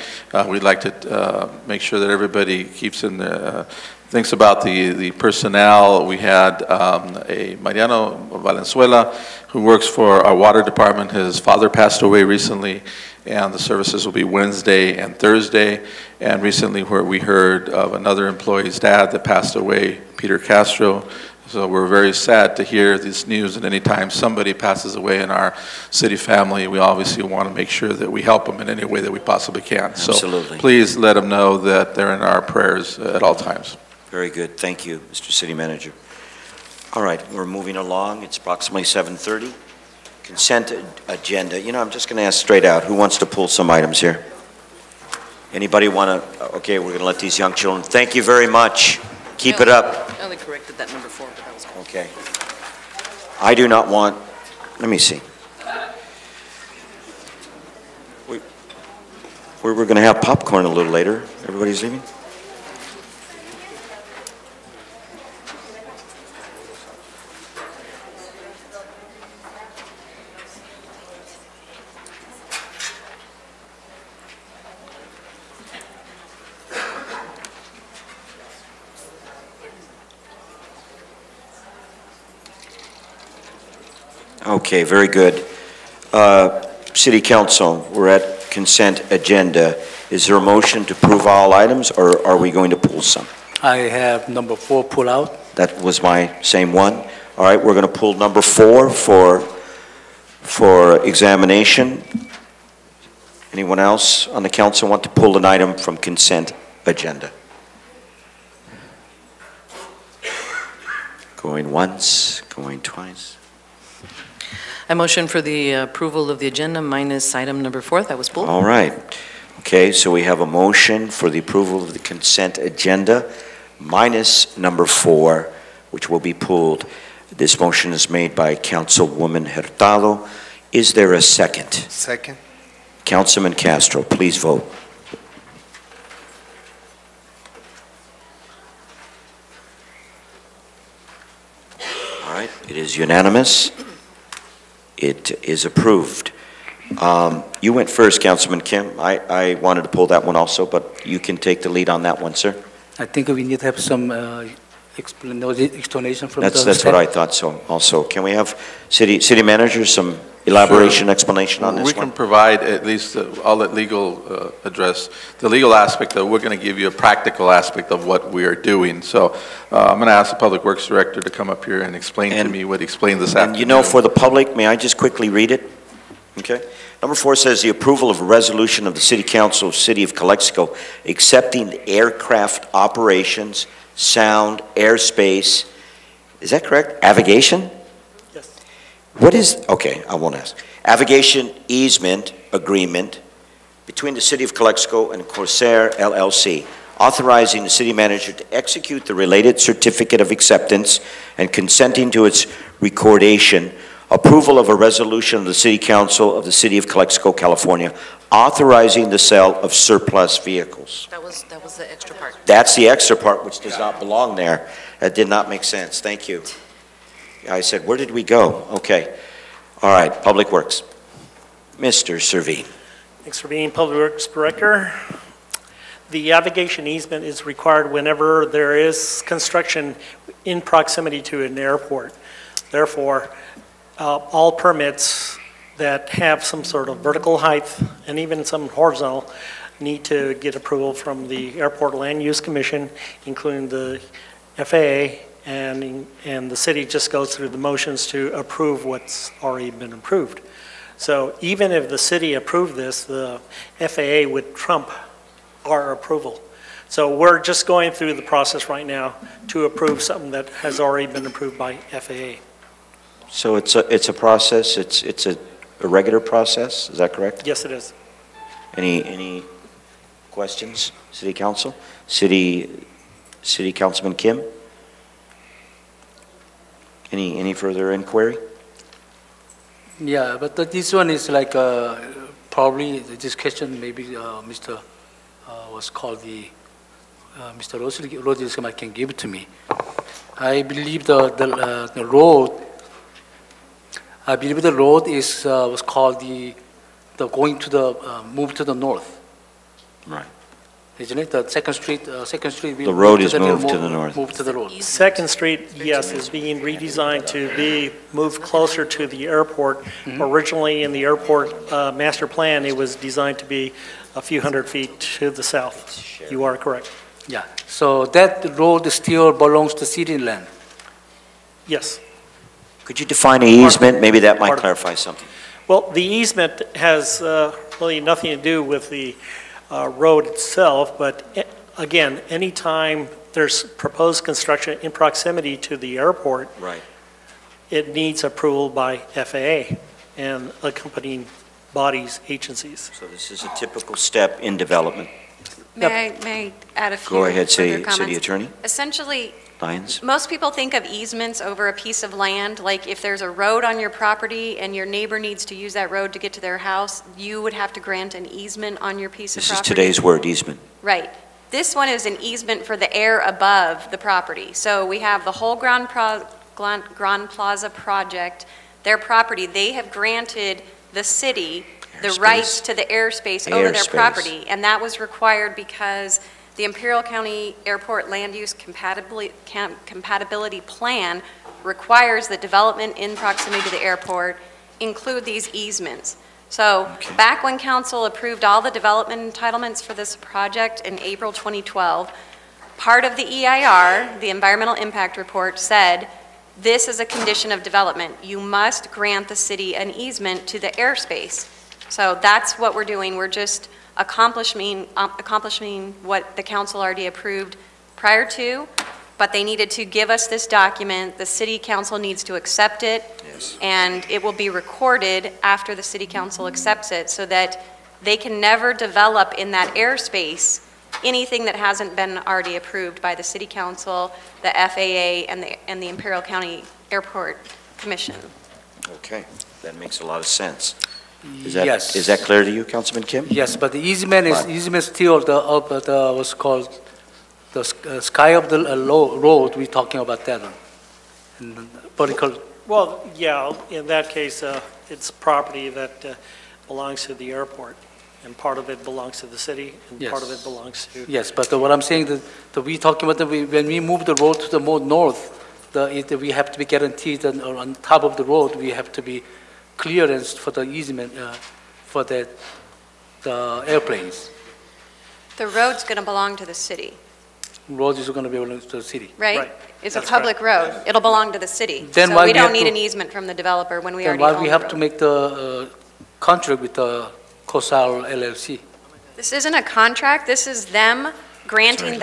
We'd like to make sure that everybody keeps in the, thinks about the personnel. We had a Mariano Valenzuela who works for our water department. His father passed away recently, and the services will be Wednesday and Thursday. And recently we heard of another employee's dad that passed away, Peter Castro. So we're very sad to hear this news, and anytime somebody passes away in our city family, we obviously want to make sure that we help them in any way that we possibly can. Absolutely. So please let them know that they're in our prayers at all times. Very good. Thank you, Mr. City Manager. All right, we're moving along. It's approximately 7:30. Consent agenda. You know, I'm just going to ask straight out, who wants to pull some items here? Anybody want to? Okay, we're going to let these young children. Thank you very much. Keep it up. I only corrected that number 4, but that was cool. Okay. I do not want, let me see. We're going to have popcorn a little later. Everybody's leaving? Okay, very good. City Council, we're at consent agenda. Is there a motion to approve all items, or are we going to pull some? I have number 4 pull out. That was my same one. All right, we're going to pull number 4 for examination. Anyone else on the council want to pull an item from consent agenda? Going once, going twice. I motion for the approval of the agenda minus item number 4, that was pulled. All right. Okay, so we have a motion for the approval of the consent agenda minus number 4, which will be pulled. This motion is made by Councilwoman Hurtado. Is there a second? Second. Councilman Castro, please vote. All right, it is unanimous. It is approved. You went first, Councilman Kim. I wanted to pull that one also, but you can take the lead on that one, sir. I think we need to have some explanation from the That's what I thought so also. Can we have city manager some elaboration, explanation on this one? We can provide at least, I'll let legal address the legal aspect, though. We're going to give you a practical aspect of what we are doing. So I'm going to ask the Public Works Director to come up here and explain to me what he explained this afternoon. And you know, for the public, may I just quickly read it? Okay. Number 4 says the approval of a resolution of the City Council of City of Calexico accepting aircraft operations, sound, airspace, is that correct? Avigation? Yes. What is, okay, I won't ask. Avigation easement agreement between the City of Calexico and Corsair LLC, authorizing the city manager to execute the related certificate of acceptance and consenting to its recordation. Approval of a resolution of the City Council of the City of Calexico, California, authorizing the sale of surplus vehicles. That was the extra part. That's the extra part, which does not belong there. That did not make sense. Thank you. I said, where did we go? Okay. All right, Public Works. Mr. Servine. Thanks for being Public Works Director. The navigation easement is required whenever there is construction in proximity to an airport. Therefore, all permits that have some sort of vertical height and even some horizontal need to get approval from the Airport Land Use Commission, including the FAA, and the city just goes through the motions to approve what's already been approved. So even if the city approved this, the FAA would trump our approval. So we're just going through the process right now to approve something that has already been approved by FAA. So it's a process, it's a regular process, is that correct? Yes, it is. Any questions, City Council? City Councilman Kim? Any further inquiry? Yeah, but this one is like probably this question maybe Mr. Was called the Mr. Rodriguez can give it to me. I believe the road, I believe the road is, was called the going to the, move to the north. Right. Isn't it? The Second Street, The road is moved to the north. Move to the road. Second Street, yes, is being redesigned to be moved closer to the airport. Originally, in the airport master plan, it was designed to be a few hundred feet to the south. You are correct. Yeah, so that road still belongs to city land. Yes. Could you define an easement? Maybe that might clarify something. Well, the easement has really nothing to do with the road itself, but again, anytime there's proposed construction in proximity to the airport, right, it needs approval by FAA and accompanying bodies, agencies. So this is a typical step in development. May I add a few Go ahead, further City comments? Attorney Essentially, Lyons. most people think of easements over a piece of land, like if there's a road on your property and your neighbor needs to use that road to get to their house, you would have to grant an easement on your piece of This is property. today's word, easement. Right. This one is an easement for the air above the property. So we have the whole Grand Plaza project, their property, they have granted the city the rights to the airspace over their property. And that was required because the Imperial County Airport Land Use Compatibility Plan requires that development in proximity to the airport include these easements. So back when council approved all the development entitlements for this project in April 2012, part of the EIR, the Environmental Impact Report, said this is a condition of development. You must grant the city an easement to the airspace. So that's what we're doing. We're just accomplishing what the council already approved prior to, but they needed to give us this document. The city council needs to accept it, and it will be recorded after the city council accepts it so that they can never develop in that airspace anything that hasn't been already approved by the city council, the FAA, and the Imperial County Airport Commission. Okay, that makes a lot of sense. Yes. Is that clear to you, Councilman Kim? Yes, but the easement is still what's called the sky of the road. We're talking about that one. Well, yeah, in that case, it's property that belongs to the airport, and part of it belongs to the city, and part of it belongs to... Yes, but what I'm saying that we talking about when we move the road to the more north, we have to be guaranteed that on top of the road we have to be clearance for the easement for the airplanes. The road's going to belong to the city. Road is going to belong to the city. Right? It's a public road. It'll belong to the city. Then So we don't need an easement from the developer when we already own the road. Then why we have to make the contract with the CoCL LLC? This isn't a contract. This is them granting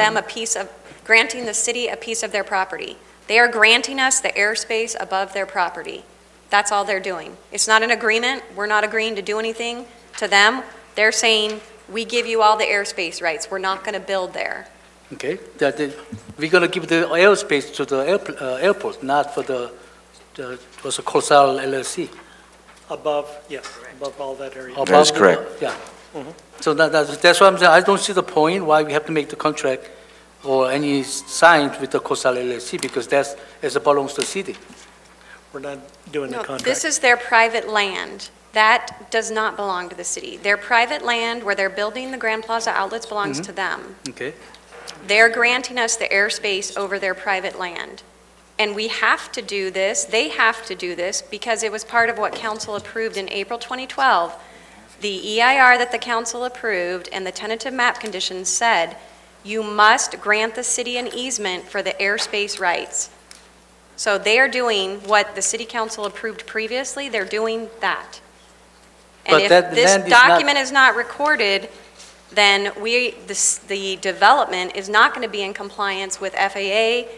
granting the city a piece of their property. They are granting us the airspace above their property. That's all they're doing. It's not an agreement. We're not agreeing to do anything to them. They're saying, we give you all the airspace rights. We're not going to build there. Okay, we're going to give the airspace to the airport, not for the what's a CoCL LLC. Above, yes, above all that area. That is correct. Yeah. So that's why I'm saying I don't see the point why we have to make the contract or any signed with the CoCL LLC because it belongs to the city. We're not doing the contract. This is their private land. That does not belong to the city. Their private land where they're building the Grand Plaza outlets belongs to them. Okay. They're granting us the airspace over their private land. And we have to do this, they have to do this, because it was part of what council approved in April 2012. The EIR that the council approved and the tentative map conditions said, you must grant the city an easement for the airspace rights. So they are doing what the city council approved previously, they're doing that. And if this document is not recorded, then the development is not going to be in compliance with FAA,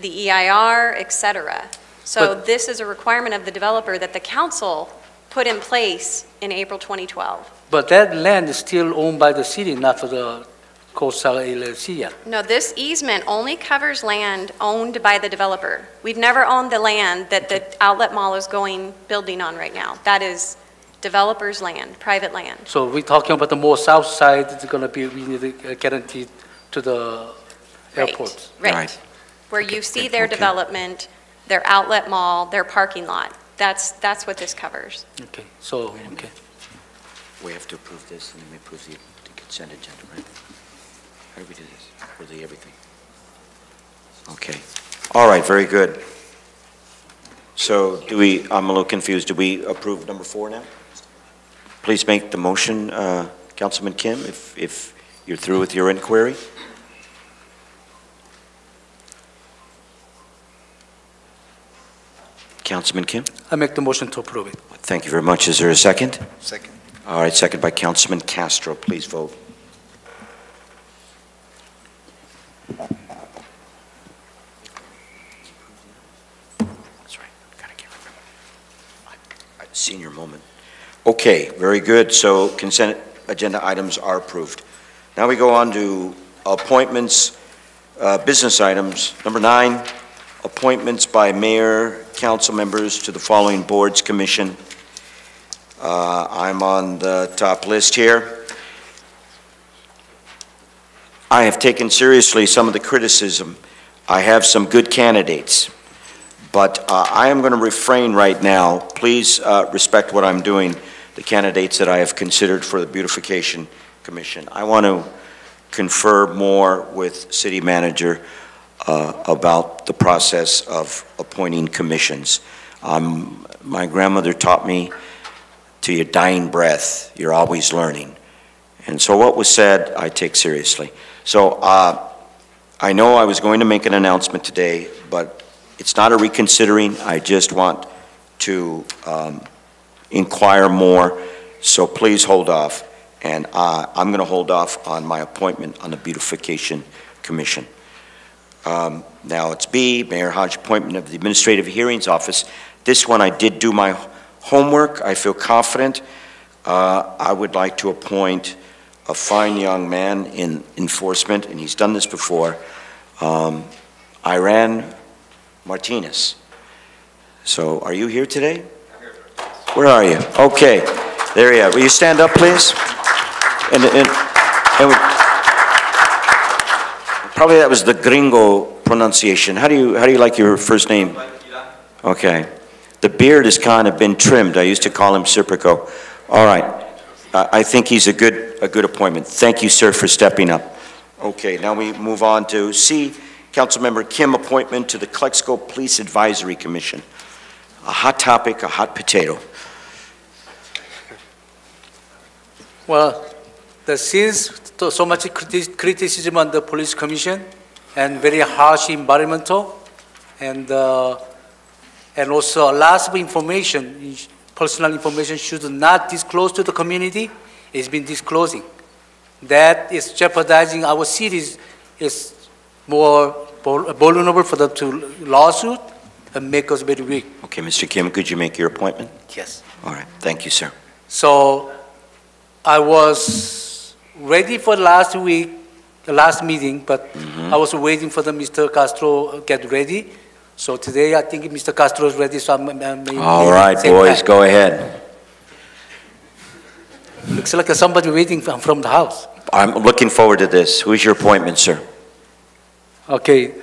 the EIR, et cetera. So this is a requirement of the developer that the council put in place in April 2012. But that land is still owned by the city, not for the CoCL LLC yet. No, this easement only covers land owned by the developer. We've never owned the land that the outlet mall is building on right now. That is developer's land, private land. So we're talking about the more south side, it's going to be really guaranteed to the airports. Right. where you see their development, their outlet mall, their parking lot. That's what this covers. Okay, so, okay. We have to approve this, and then we approve the consent agenda, right? How do we do this? For the everything? Okay. All right, very good. So do we, I'm a little confused, do we approve number 4 now? Please make the motion, Councilman Kim, if you're through with your inquiry. Councilman Kim? I make the motion to approve it. Thank you very much. Is there a second? Second. All right, second by Councilman Castro. Please vote. That's right. Gotta get rid of it. Senior moment. Okay, very good. So consent agenda items are approved. Now we go on to appointments, business items. Number 9, appointments by mayor, council members to the following boards, commission. I'm on the top list here. I have taken seriously some of the criticism. I have some good candidates, but I am going to refrain right now. Please respect what I'm doing, the candidates that I have considered for the Beautification Commission. I want to confer more with City Manager about the process of appointing commissions. My grandmother taught me, to your dying breath, you're always learning. And so what was said, I take seriously. So I know I was going to make an announcement today, but it's not a reconsidering. I just want to inquire more, so please hold off. And I'm going to hold off on my appointment on the Beautification Commission. Now it's B, Mayor Hodge appointment of the Administrative Hearings Office. This one I did do my homework. I feel confident. I would like to appoint a fine young man in enforcement, and he's done this before, Iran Martinez. So are you here today? Where are you? Okay, there you are. Will you stand up, please? And probably that was the gringo pronunciation. How do you like your first name? Okay. The beard has kind of been trimmed. I used to call him Serpico. All right. I think he's a good appointment. Thank you, sir, for stepping up. Okay, now we move on to C, Councilmember Kim appointment to the Calexico Police Advisory Commission. A hot topic, a hot potato. Well, since so much criticism on the police commission and very harsh environmental and also a lot of information, personal information should not disclose to the community, it's been disclosing. That is jeopardizing our cities, is more vulnerable for the lawsuit and make us very weak. Okay, Mr. Kim, could you make your appointment? Yes. All right, thank you, sir. So I was ready for last week, the last meeting, but I was waiting for the Mr. Castro get ready. So today I think Mr. Castro is ready, so I'm all right, boys, go ahead. Looks like somebody waiting from the house. I'm looking forward to this. Who's your appointment, sir? Okay,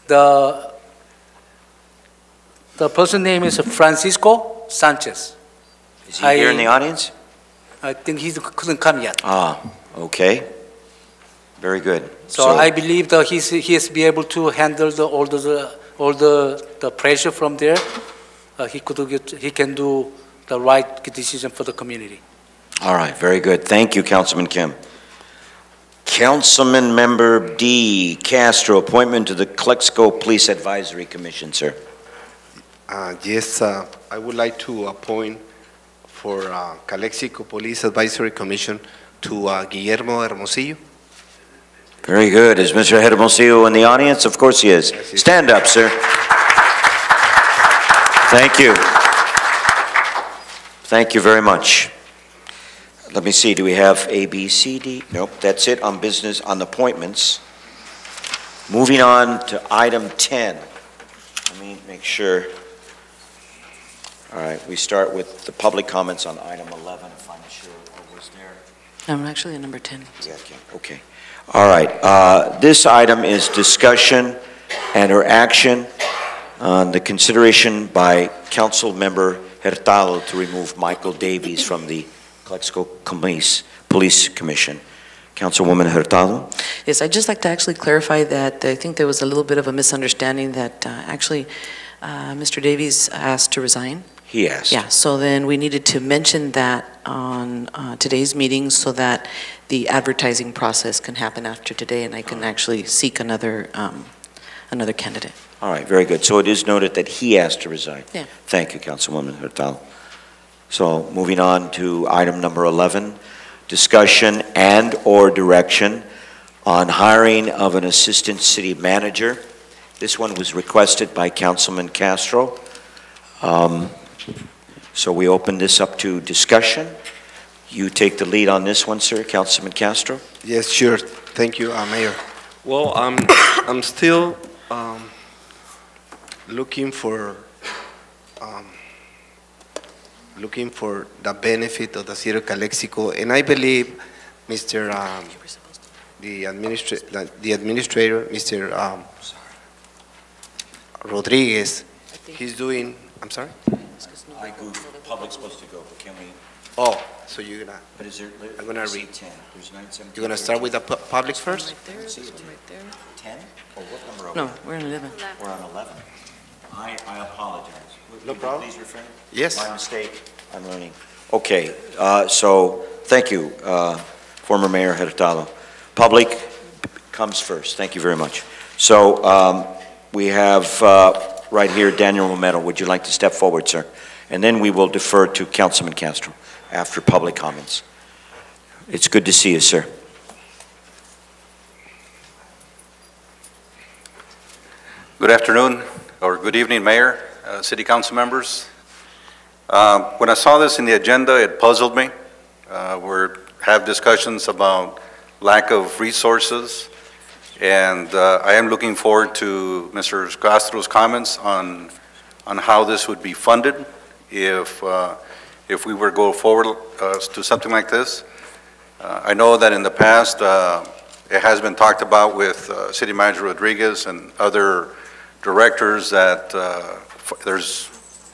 the person name is Francisco Sanchez. Is he here in the audience? I think he couldn't come yet. Ah, okay. Very good. So I believe that he is be able to handle all the pressure from there. He can do the right decision for the community. All right, very good. Thank you, Councilman Kim. Councilman Member D. Castro, appointment to the Calexico Police Advisory Commission, sir. Yes, I would like to appoint for Calexico Police Advisory Commission to Guillermo Hermosillo. Very good. Is Mr. Hermosillo in the audience? Of course he is. Stand up, sir. Thank you. Thank you very much. Let me see, do we have A, B, C, D? Nope, that's it on business, on appointments. Moving on to item 10. Let me make sure. All right, we start with the public comments on item 11, if I'm sure what was there. I'm actually at number 10. Yeah, okay. All right, this item is discussion and her action on the consideration by Council Member Hurtado to remove Michael Davies from the Calexico Police Commission. Councilwoman Hurtado? Yes, I'd just like to actually clarify that I think there was a little bit of a misunderstanding that actually Mr. Davies asked to resign. He asked. Yeah, so then we needed to mention that on today's meeting so that the advertising process can happen after today and I can actually seek another candidate. All right, very good. So it is noted that he asked to resign. Yeah. Thank you, Councilwoman Hurtado. So moving on to item number 11, discussion and/or direction on hiring of an assistant city manager. This one was requested by Councilman Castro. So we open this up to discussion. You take the lead on this one, sir, Councilman Castro. Yes, sure. Thank you, Mayor. Well, I'm still looking for the benefit of the city of Calexico, and I believe Mr. The administrator, Mr. Rodriguez, he's doing. I'm sorry. Public's supposed to go, but can we? Oh, so you're gonna. But is there? I'm gonna read. 10. There's 9, 17. You're gonna start with the public first. Right there, this one right there. 10? Or what number are No, we? we're on 11. We're on 11. I apologize. No Would you problem. Please refrain. Yes. My mistake. I'm learning. Okay. So thank you, former Mayor Hurtado. Public comes first. Thank you very much. So we have right here Daniel Romero. Would you like to step forward, sir? And then we will defer to Councilman Castro after public comments. It's good to see you, sir. Good afternoon, or good evening, Mayor, City Council members. When I saw this in the agenda, it puzzled me. We have discussions about lack of resources, and I am looking forward to Mr. Castro's comments on how this would be funded if we were to go forward to something like this. I know that in the past, it has been talked about with City Manager Rodriguez and other directors that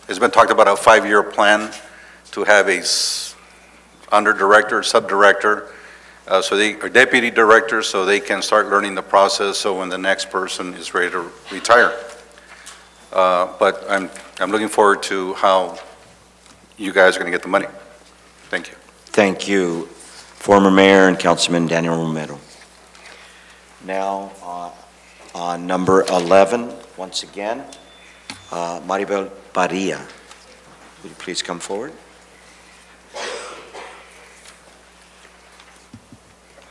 it's been talked about a 5-year plan to have a under director, sub-director, or deputy director, so they can start learning the process so when the next person is ready to retire. But I'm looking forward to how you guys are going to get the money. Thank you. Thank you, former Mayor and Councilman Daniel Romero. Now, on number 11, once again, Maribel Padilla. Would you please come forward?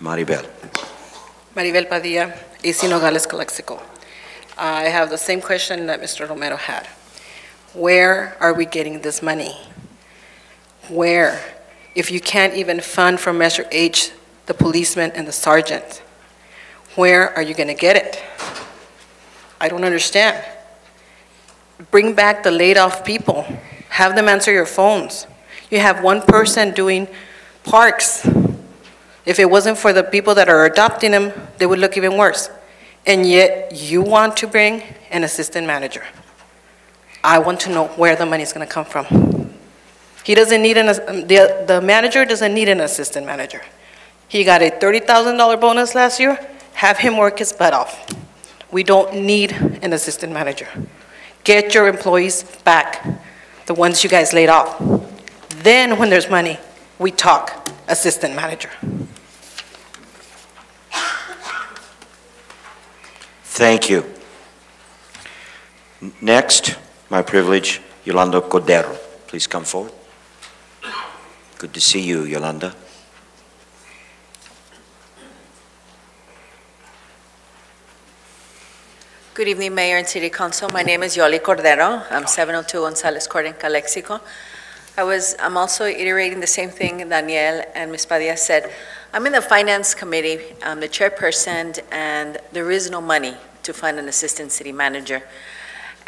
Maribel. Maribel Padilla, AC Nogales, Calexico. I have the same question that Mr. Romero had. Where are we getting this money? Where? If you can't even fund from Measure H, the policeman and the sergeant, where are you going to get it? I don't understand. Bring back the laid off people. Have them answer your phones. You have one person doing parks. If it wasn't for the people that are adopting them, they would look even worse. And yet you want to bring an assistant manager. I want to know where the money is going to come from. He doesn't need the manager doesn't need an assistant manager. He got a $30,000 bonus last year. Have him work his butt off. We don't need an assistant manager. Get your employees back, the ones you guys laid off. Then when there's money, we talk assistant manager. Thank you. Next, my privilege, Yolanda Cordero. Please come forward. Good to see you, Yolanda. Good evening, Mayor and City Council. My name is Yoli Cordero. I'm 702 Gonzalez Court in Calexico. I'm also iterating the same thing Daniel and Ms. Padilla said. I'm in the Finance Committee. I'm the chairperson, and there is no money to fund an assistant city manager.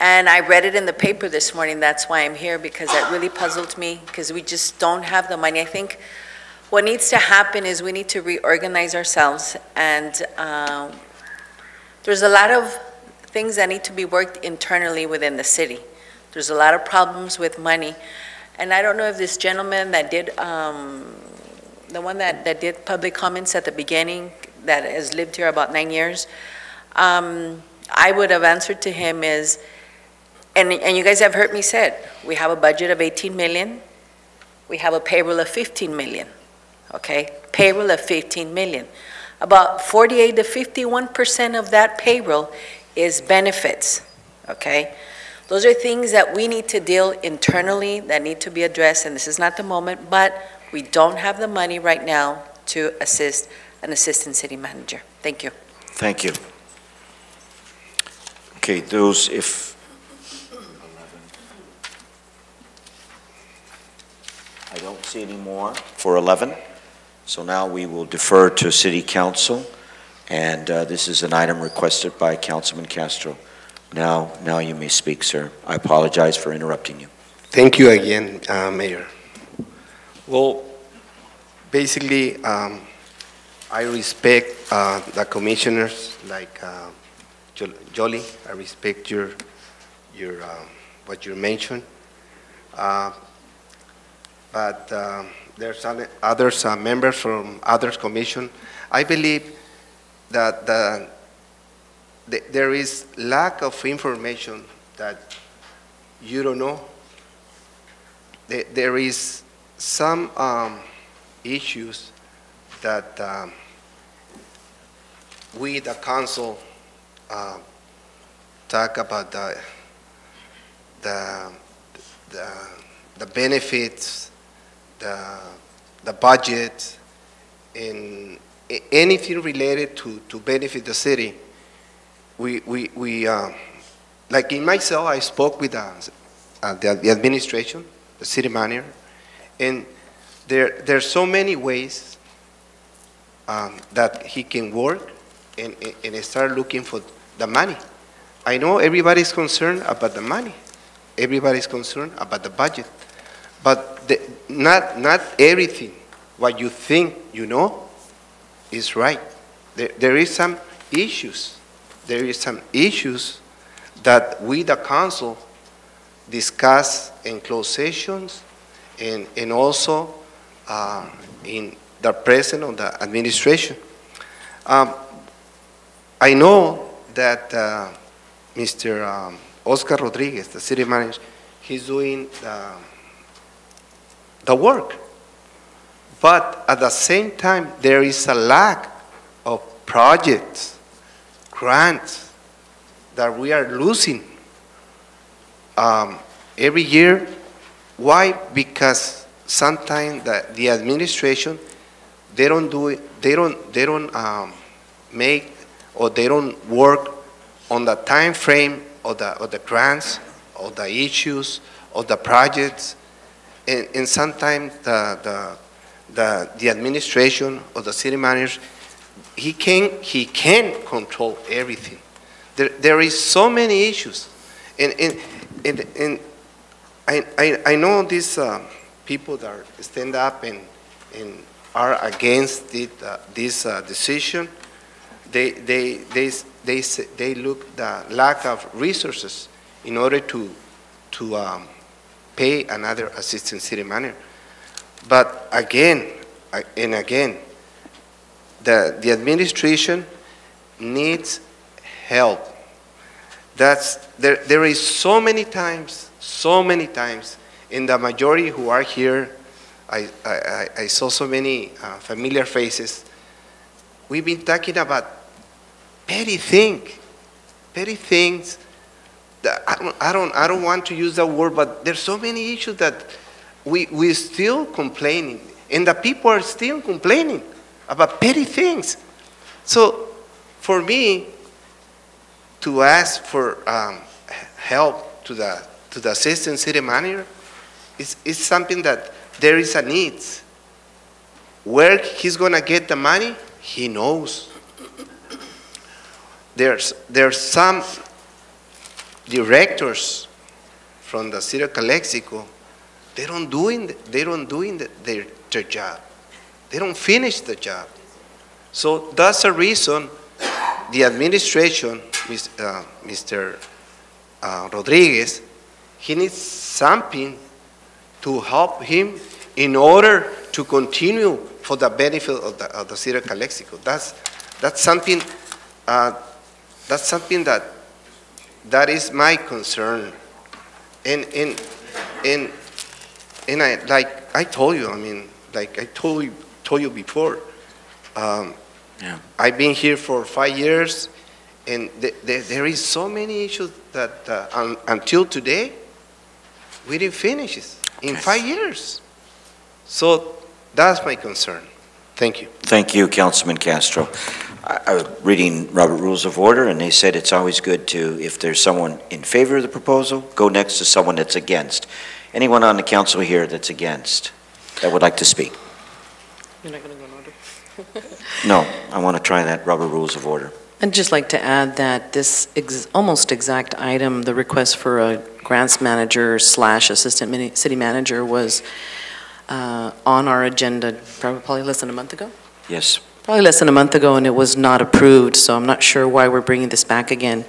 And I read it in the paper this morning. That's why I'm here, because that really puzzled me, because we just don't have the money. I think what needs to happen is we need to reorganize ourselves, and there's a lot of things that need to be worked internally within the city. There's a lot of problems with money. And I don't know if this gentleman that did, the one that did public comments at the beginning, that has lived here about 9 years, I would have answered to him is, and you guys have heard me said, we have a budget of 18 million, we have a payroll of 15 million, okay? Payroll of 15 million. About 48 to 51% of that payroll is benefits, okay? Those are things that we need to deal internally that need to be addressed, and this is not the moment, but we don't have the money right now to assist an assistant city manager. Thank you. Thank you. Okay, those, if... I don't see any more for 11, so now we will defer to City Council, and this is an item requested by Councilman Castro. Now you may speak, sir. I apologize for interrupting you. Thank you again, Mayor. Well, basically, I respect the commissioners like Jolie. I respect your what you mentioned. But there's others members from other commission. I believe that there is lack of information that you don't know. There is some issues that we, the council, talk about the benefits, the budget, and anything related to benefit the city. We like in myself, I spoke with the administration, the city manager, and there's so many ways that he can work and start looking for the money. I know everybody's concerned about the money. Everybody's concerned about the budget. But not everything what you think you know is right. There is some issues. There is some issues that we, the council, discuss in closed sessions and also in the presence of the administration. I know that Mr. Oscar Rodriguez, the city manager, he's doing the work. But at the same time, there is a lack of projects, grants that we are losing every year. Why? Because sometimes the administration, they don't do it, they don't make, or they don't work on the time frame of the grants, or the issues, or the projects, and sometimes the administration or the city manager, he can't control everything. There is so many issues, and I know these people that stand up and are against this decision. They look the lack of resources in order to pay another assistant city manager. But again and again, the administration needs help. There is so many times, in the majority who are here, I saw so many familiar faces. We've been talking about petty things. That I don't want to use that word, but there's so many issues that we're still complaining, and the people are still complaining about petty things. So for me to ask for help to the assistant city manager is something that there is a need. Where he's going to get the money, he knows. There's some directors from the city of Calexico, they don't doing their job. They don't finish the job. So that's a reason the administration Mr. Rodriguez, he needs something to help him in order to continue for the benefit of the city of Calexico. That's something that is my concern. And I, like I told you, I mean, like I told you before, I've been here for 5 years, and there is so many issues that until today, we didn't finish it in 5 years. So that's my concern. Thank you. Thank you, Councilman Castro. I was reading Robert Rules of Order, and they said it's always good to, if there's someone in favor of the proposal, go next to someone that's against. Anyone on the council here that's against, that would like to speak? You're not going to go in order? No, I want to try that, Robert Rules of Order. I'd just like to add that this almost exact item, the request for a grants manager / assistant city manager, was on our agenda probably less than a month ago? Yes. Probably less than a month ago, and it was not approved, so I'm not sure why we're bringing this back again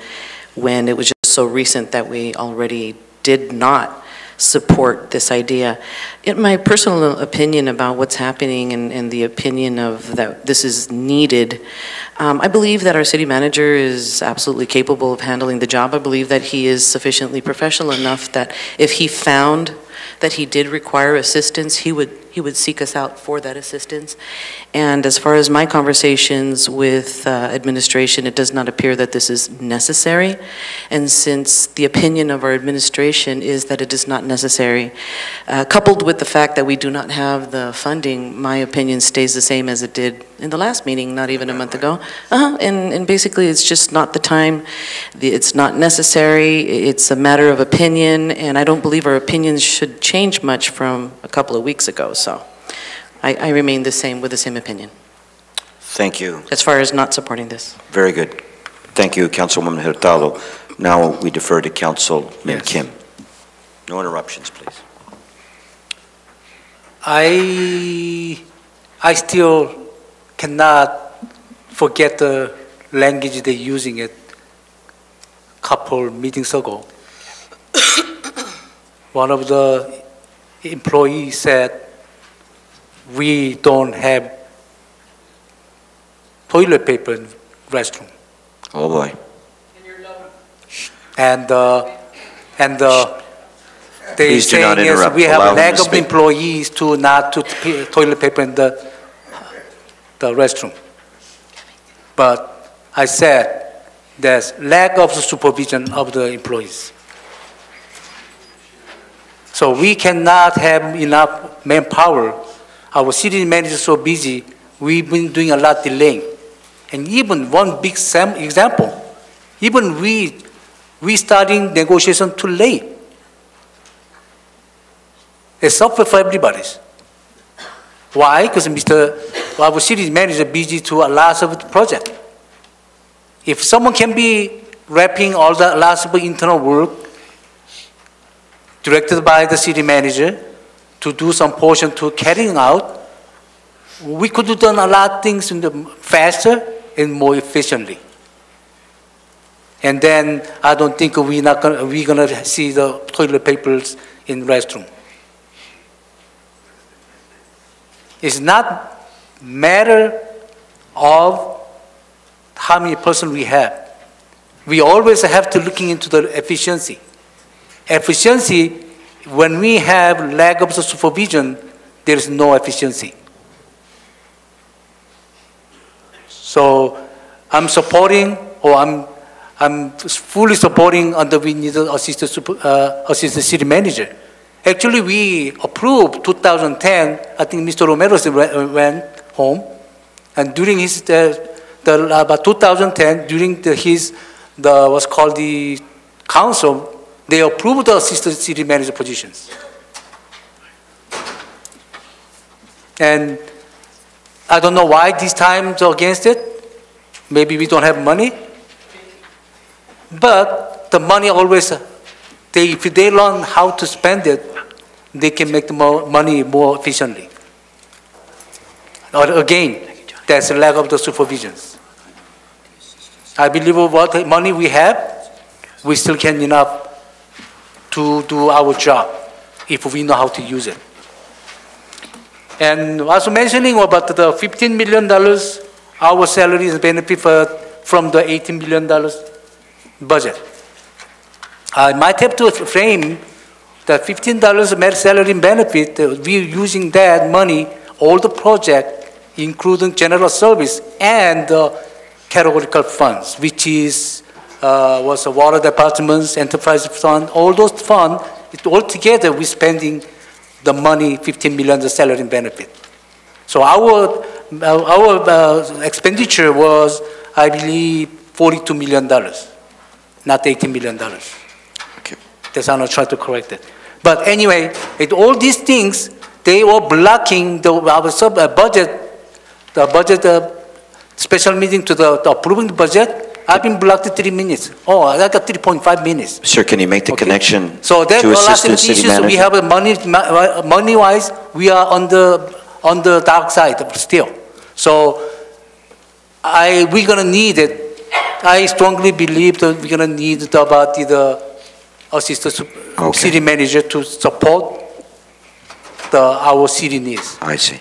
when it was just so recent that we already did not support this idea. In my personal opinion about what's happening and the opinion of that this is needed, I believe that our city manager is absolutely capable of handling the job. I believe that he is sufficiently professional enough that if he found that he did require assistance, he would seek us out for that assistance. And as far as my conversations with administration, it does not appear that this is necessary. And since the opinion of our administration is that it is not necessary, coupled with the fact that we do not have the funding, my opinion stays the same as it did in the last meeting, not even a month ago. And basically, it's just not the time. It's not necessary. It's a matter of opinion, and I don't believe our opinions should change much from a couple of weeks ago. So I remain the same, with the same opinion. Thank you. As far as not supporting this. Very good. Thank you, Councilwoman Hurtado. Now we defer to Councilman Kim. No interruptions, please. I still cannot forget the language they're using it couple meetings ago. One of the employees said, we don't have toilet paper in restroom. Oh boy. And they Please do saying not is interrupt. we have Allow a him lack to of speak. employees to not to toilet paper in the restroom. But I said there's lack of supervision of the employees. So we cannot have enough manpower. Our city manager is so busy, we've been doing a lot delaying. And even one big example, even we starting negotiation too late. It's suffer for everybody. Why? Because our city manager is busy to a lot of the project. If someone can be wrapping all the lots of internal work directed by the city manager to do some portion to carrying out, we could have done a lot of things faster and more efficiently. And then I don't think we're gonna see the toilet papers in restroom. It's not matter of how many person we have. We always have to looking into the efficiency. Efficiency, when we have lack of supervision, there is no efficiency. So I'm supporting, or I'm fully supporting under we need an assistant city manager. Actually, we approved 2010. I think Mr. Romero went home, and during his about 2010, during what's called the council, they approved the assistant city manager positions. And I don't know why this time they're against it. Maybe we don't have money. But the money always, if they learn how to spend it, they can make the money more efficiently. Or again, there's a lack of the supervisions. I believe what money we have, we still can enough to do our job if we know how to use it. And also mentioning about the $15 million, our salary and benefit from the $18 million budget. I might have to frame the $15 salary and benefit, we're using that money, all the project, including general service and categorical funds, which is was the water department's enterprise fund, all those funds, all together we're spending the money, $15 million, the salary and benefit. So our expenditure was, I believe, $42 million, not $18 million. Okay. That's how I try to correct it. But anyway, all these things, they were blocking our budget, the budget special meeting to the approving the budget. I've been blocked 3 minutes. Oh, I got 3.5 minutes. Sir, can you make the connection so that to assistant city issues, manager? we have a money-wise, we are on the dark side still. So we're gonna need it. I strongly believe that we're gonna need about the assistant city manager to support our city needs. I see.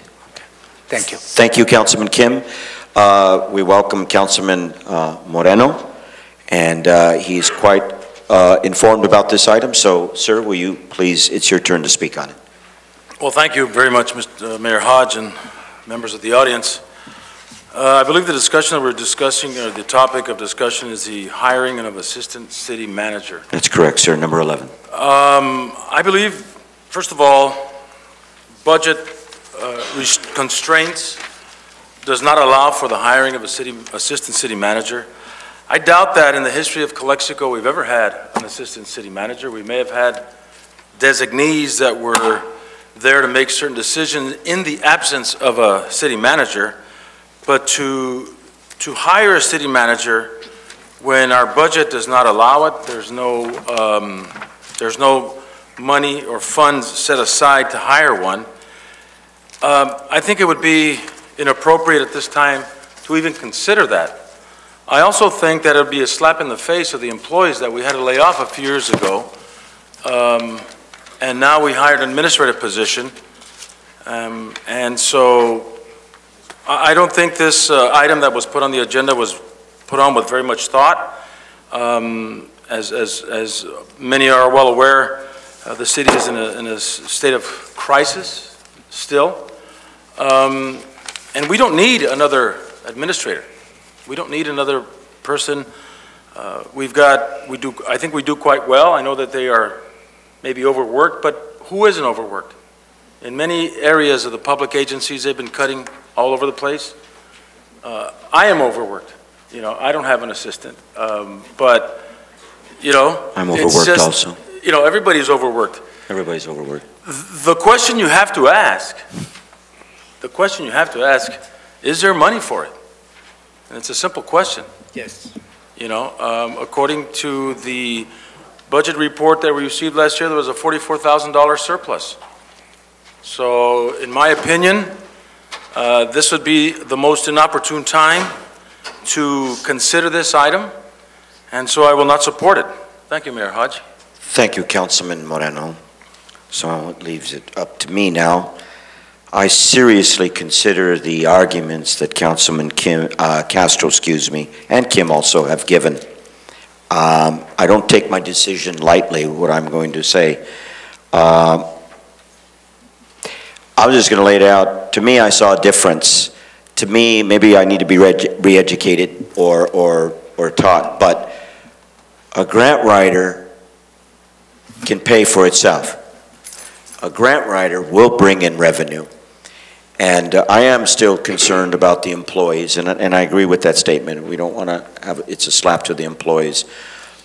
Thank you. Thank you, Councilman Kim. We welcome Councilman Moreno, and he's quite informed about this item. So, sir, will you please, it's your turn to speak on it. Well, thank you very much, Mr. Mayor Hodge and members of the audience. I believe the discussion that we're discussing, or the topic of discussion, is the hiring of assistant city manager. That's correct, sir, number 11. I believe, first of all, budget constraints does not allow for the hiring of assistant city manager. I doubt that in the history of Calexico we've ever had an assistant city manager. We may have had designees that were there to make certain decisions in the absence of a city manager, but to hire a city manager when our budget does not allow it, there's no money or funds set aside to hire one. I think it would be inappropriate at this time to even consider that. I also think that it would be a slap in the face of the employees that we had to lay off a few years ago, and now we hired an administrative position. And so I don't think this item that was put on the agenda was put on with very much thought. As many are well aware, the city is in a state of crisis still. And we don't need another administrator. We don't need another person. I think we do quite well. I know that they are maybe overworked, but who isn't overworked? In many areas of the public agencies, they've been cutting all over the place. I am overworked. You know, I don't have an assistant. But, you know, I'm overworked also. You know, everybody's overworked. Everybody's overworked. The question you have to ask, is there money for it? And it's a simple question. Yes. You know, according to the budget report that we received last year, there was a $44,000 surplus. So, in my opinion, this would be the most inopportune time to consider this item, and so I will not support it. Thank you, Mayor Hodge. Thank you, Councilman Moreno. So it leaves it up to me now. I seriously consider the arguments that Councilman Castro, and Kim also have given. I don't take my decision lightly, what I'm going to say. I was just going to lay it out. To me, I saw a difference. To me, maybe I need to be re-educated or taught, but a grant writer can pay for itself. A grant writer will bring in revenue. And I am still concerned about the employees, and I agree with that statement. We don't want to have, it's a slap to the employees.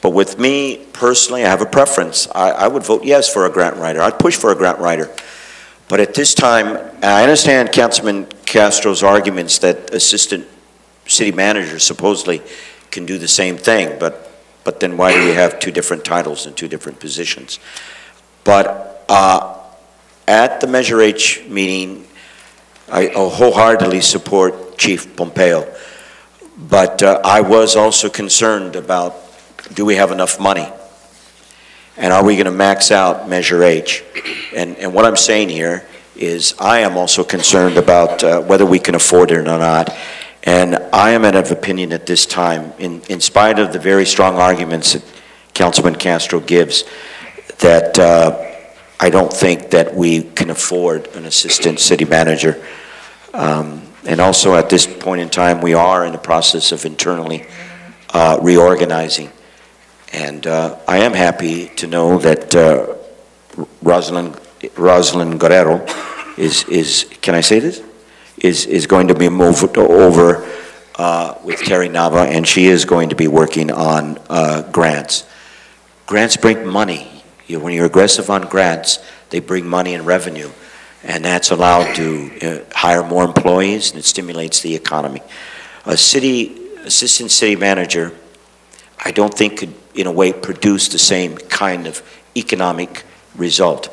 But with me, personally, I have a preference. I would vote yes for a grant writer. I'd push for a grant writer. But at this time, I understand Councilman Castro's arguments that assistant city managers supposedly can do the same thing, but then why do you have two different titles and two different positions? But at the Measure H meeting, I wholeheartedly support Chief Pompeo. But I was also concerned about, do we have enough money? And are we going to max out Measure H? And what I'm saying here is I am also concerned about whether we can afford it or not. And I am of opinion at this time, in spite of the very strong arguments that Councilman Castro gives, that I don't think that we can afford an assistant city manager. And also at this point in time, we are in the process of internally reorganizing. And I am happy to know that Rosalind Guerrero is, can I say this? Is going to be moved over with Terry Nava, and she is going to be working on grants. Grants bring money. When you're aggressive on grants, they bring money and revenue, and that's allowed to hire more employees, and it stimulates the economy. A assistant city manager, I don't think could, in a way, produce the same kind of economic result,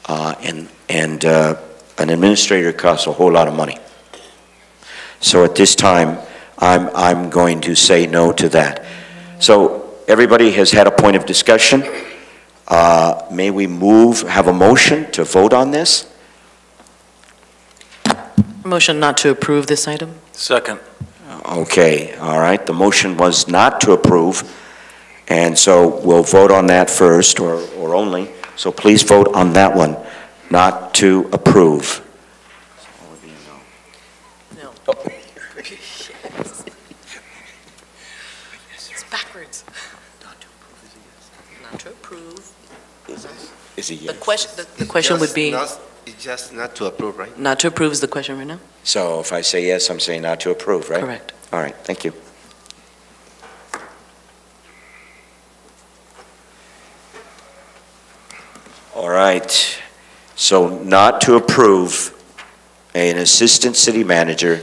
and an administrator costs a whole lot of money. So at this time, I'm going to say no to that. So everybody has had a point of discussion. May we have a motion to vote on this? Motion not to approve this item? Second. Okay, all right. The motion was not to approve, and so we'll vote on that first, or only. So please vote on that one, not to approve. It's backwards. Not to approve. Is it yes? The question would be... It's just not to approve, right? Not to approve is the question right now? So if I say yes, I'm saying not to approve, right? Correct. All right, thank you. All right, so not to approve an assistant city manager